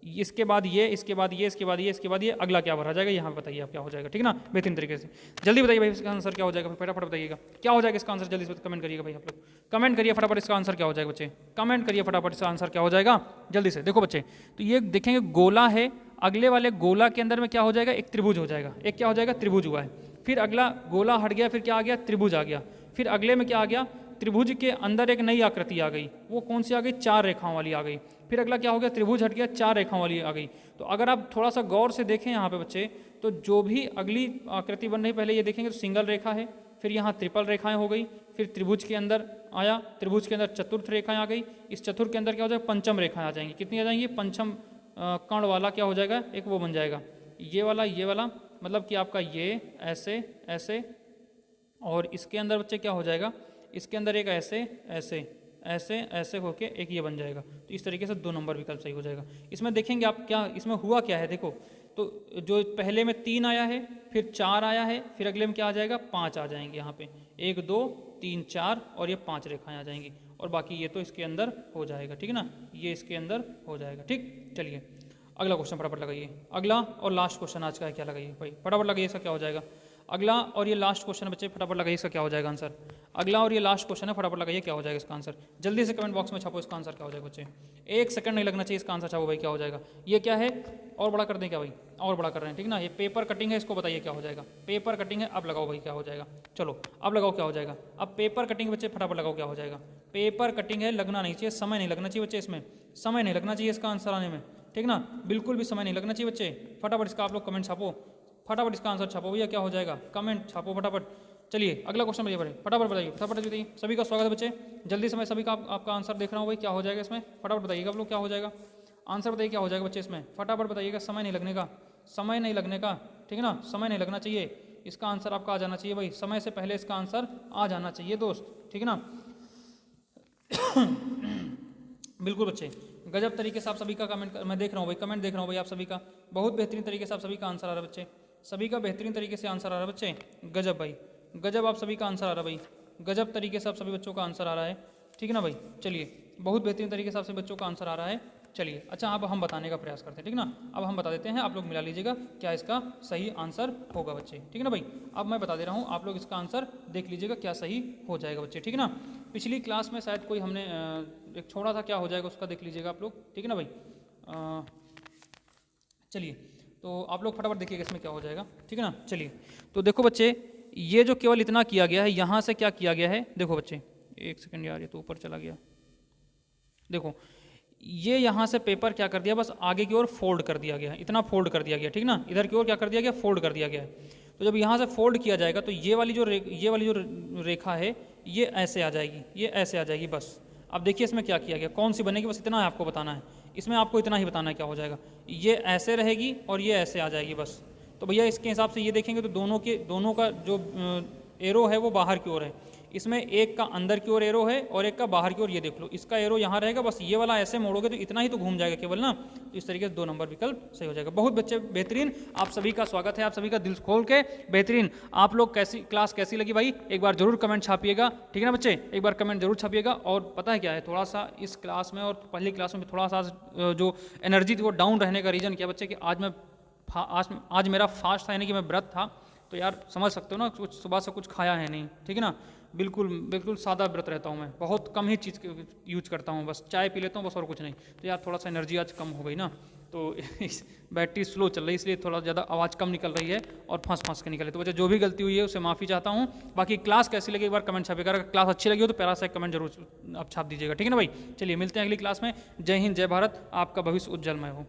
इसके बाद ये, इसके बाद ये, इसके बाद ये, इसके बाद ये, अगला क्या भरा जाएगा, यहाँ पे बताइए आप क्या हो जाएगा, ठीक ना, बेहतरीन तरीके से। जल्दी बताइए भाई इसका आंसर क्या हो जाएगा, फटाफट बताइएगा क्या हो जाएगा इसका आंसर, जल्दी से कमेंट करिएगा भाई, आप लोग कमेंट करिए फटाफट इसका आंसर क्या हो जाएगा बच्चे, कमेंट करिए फटाफट इसका आंसर क्या हो जाएगा जल्दी से। देखो बच्चे, तो ये देखेंगे गोला है, अगले वाले गोला के अंदर में क्या हो जाएगा, एक त्रिभुज हो जाएगा, एक क्या हो जाएगा, त्रिभुज हुआ है। फिर अगला गोला हट गया, फिर क्या आ गया, त्रिभुज आ गया। फिर अगले में क्या आ गया, त्रिभुज के अंदर एक नई आकृति आ गई, वो कौन सी आ गई, 4 रेखाओं वाली आ गई। फिर अगला क्या हो गया, त्रिभुज हट गया, 4 रेखाओं वाली आ गई। तो अगर आप थोड़ा सा गौर से देखें यहाँ पे बच्चे, तो जो भी अगली आकृति बन रही, पहले ये देखेंगे तो सिंगल रेखा है, फिर यहाँ ट्रिपल रेखाएं हो गई, फिर त्रिभुज के अंदर आया, त्रिभुज के अंदर चतुर्थ रेखाएं आ गई, इस चतुर्थ के अंदर क्या हो जाएगा, पंचम रेखाएं आ जाएंगी। कितनी आ जाएंगी, पंचम कर्ण वाला क्या हो जाएगा, एक वो बन जाएगा, ये वाला, मतलब कि आपका ये ऐसे ऐसे, और इसके अंदर बच्चे क्या हो जाएगा, इसके अंदर एक ऐसे ऐसे ऐसे ऐसे होके एक ये बन जाएगा। तो इस तरीके से 2 नंबर विकल्प सही हो जाएगा। इसमें देखेंगे आप क्या, इसमें हुआ क्या है, देखो तो जो पहले में 3 आया है, फिर 4 आया है, फिर अगले में क्या आ जाएगा, 5 आ जाएंगे यहाँ पे, 1 2 3 4 और ये 5 रेखाएं आ जाएंगी। और बाकी ये तो इसके अंदर हो जाएगा, ठीक है ना, ये इसके अंदर हो जाएगा। ठीक, चलिए अगला क्वेश्चन फटाफट लगाइए। अगला और लास्ट क्वेश्चन आज का है, क्या लगाइए भाई, फटाफट लगाइए, इसका क्या हो जाएगा। अगला और ये लास्ट क्वेश्चन है बच्चे, फटाफट लगाइए, इसका क्या हो जाएगा आंसर। अगला और ये लास्ट क्वेश्चन है, फटाफट लगाइए, क्या हो जाएगा इसका आंसर। जल्दी से कमेंट बॉक्स में छापो इसका आंसर क्या हो जाएगा बच्चे, 1 सेकंड नहीं लगना चाहिए, इसका आंसर छापो भाई, क्या हो जाएगा। ये क्या है, और बड़ा कर दें क्या भाई, और बड़ा कर रहे हैं, ठीक ना। ये पेपर कटिंग है, इसको बताइए क्या हो जाएगा। पेपर कटिंग है, अब लगाओ भाई क्या हो जाएगा। चलो अब लगाओ क्या हो जाएगा। अब पेपर कटिंग बच्चे फटाफट लगाओ क्या हो जाएगा। पेपर कटिंग है, लगना नहीं चाहिए, समय नहीं लगना चाहिए बच्चे, इसमें समय नहीं लगना चाहिए इसका आंसर आने में, ठीक ना, बिल्कुल भी समय नहीं लगना चाहिए बच्चे। फटाफट इसका आप लोग कमेंट छापो, फटाफट इसका आंसर छापो भैया, क्या हो जाएगा, कमेंट छापो फटाफट। चलिए अगला क्वेश्चन बताइए बड़े, फटाफट बताइए, फटाफट बताइए। सभी का स्वागत है बच्चे, जल्दी से मैं सभी का आपका आंसर देख रहा हूँ भाई, क्या हो जाएगा इसमें, फटाफट बताइएगा आप लोग, क्या हो जाएगा आंसर, बताइए क्या हो जाएगा बच्चे इसमें, फटाफट बताइएगा। समय नहीं लगने का, समय नहीं लगने का, ठीक है ना, समय नहीं लगना चाहिए, इसका आंसर आपका आ जाना चाहिए भाई, समय से पहले इसका आंसर आ जाना चाहिए दोस्त, ठीक है ना। बिल्कुल बच्चे, गजब तरीके से आप सभी का कमेंट मैं देख रहा हूँ भाई, कमेंट देख रहा हूँ भाई आप सभी का, बहुत बेहतरीन तरीके से आप सभी का आंसर आ रहा है बच्चे, सभी का बेहतरीन तरीके से आंसर आ रहा है बच्चे, गजब भाई, गजब आप सभी का आंसर आ रहा है भाई, गजब तरीके से आप सभी बच्चों का आंसर आ रहा है, ठीक है ना भाई। चलिए बहुत बेहतरीन तरीके से आप सभी बच्चों का आंसर आ रहा है। चलिए अच्छा, अब हम बताने का प्रयास करते हैं, ठीक ना, अब हम बता देते हैं, आप लोग मिला लीजिएगा क्या इसका सही आंसर होगा बच्चे, ठीक है ना भाई। अब मैं बता दे रहा हूँ, आप लोग इसका आंसर देख लीजिएगा क्या सही हो जाएगा बच्चे, ठीक है ना। पिछली क्लास में शायद कोई हमने एक छोड़ा था, क्या हो जाएगा उसका देख लीजिएगा आप लोग, ठीक है ना भाई। चलिए तो आप लोग फटाफट देखिएगा इसमें क्या हो जाएगा, ठीक है ना। चलिए तो देखो बच्चे, ये जो केवल इतना किया गया है, यहाँ से क्या किया गया है, देखो बच्चे, एक सेकंड यार, ये तो ऊपर चला गया, देखो ये यहाँ से पेपर क्या कर दिया, बस आगे की ओर फोल्ड कर दिया गया है, इतना फोल्ड कर दिया गया, ठीक ना, इधर की ओर क्या कर दिया गया, फोल्ड कर दिया गया है। तो जब यहाँ से फोल्ड किया जाएगा तो ये वाली जो रेखा है ये ऐसे आ जाएगी, ये ऐसे आ जाएगी बस। अब देखिए इसमें क्या किया गया, कौन सी बनेगी, बस इतना है आपको बताना है, इसमें आपको इतना ही बताना है क्या हो जाएगा, ये ऐसे रहेगी और ये ऐसे आ जाएगी बस। तो भैया इसके हिसाब से ये देखेंगे तो दोनों का जो एरो है वो बाहर की ओर है, इसमें एक का अंदर की ओर एरो है और एक का बाहर की ओर, ये देख लो इसका एरो यहाँ रहेगा, बस ये वाला ऐसे मोड़ोगे तो इतना ही तो घूम जाएगा केवल ना। तो इस तरीके से 2 नंबर विकल्प सही हो जाएगा। बहुत बच्चे बेहतरीन, आप सभी का स्वागत है, आप सभी का दिल खोल के बेहतरीन। आप लोग क्लास कैसी लगी भाई, एक बार जरूर कमेंट छापिएगा, ठीक है ना बच्चे, एक बार कमेंट जरूर छापिएगा। और पता है क्या है, थोड़ा सा इस क्लास में और पहली क्लास में थोड़ा सा जो एनर्जी थी वो डाउन रहने का रीज़न क्या बच्चे, कि आज मेरा फास्ट था, यानी कि मैं व्रत था, तो यार समझ सकते हो ना, कुछ सुबह से कुछ खाया है नहीं, ठीक है ना, बिल्कुल सादा व्रत रहता हूँ मैं, बहुत कम ही चीज़ यूज करता हूँ, बस चाय पी लेता हूँ बस, और कुछ नहीं। तो यार थोड़ा सा एनर्जी आज कम हो गई ना, तो बैटरी स्लो चल रही है, इसलिए थोड़ा ज़्यादा आवाज़ कम निकल रही है और फंस के निकल रही है। तो बच्चे जो भी गलती हुई है उसे माफ़ी चाहता हूँ। बाकी क्लास कैसी लगी एक बार कमेंट छापिएगा, अगर क्लास अच्छी लगी हो तो प्यारा सा कमेंट जरूर आप छाप दीजिएगा, ठीक है ना भाई। चलिए मिलते हैं अगली क्लास में, जय हिंद जय भारत, आपका भविष्य उज्जवलमय हो।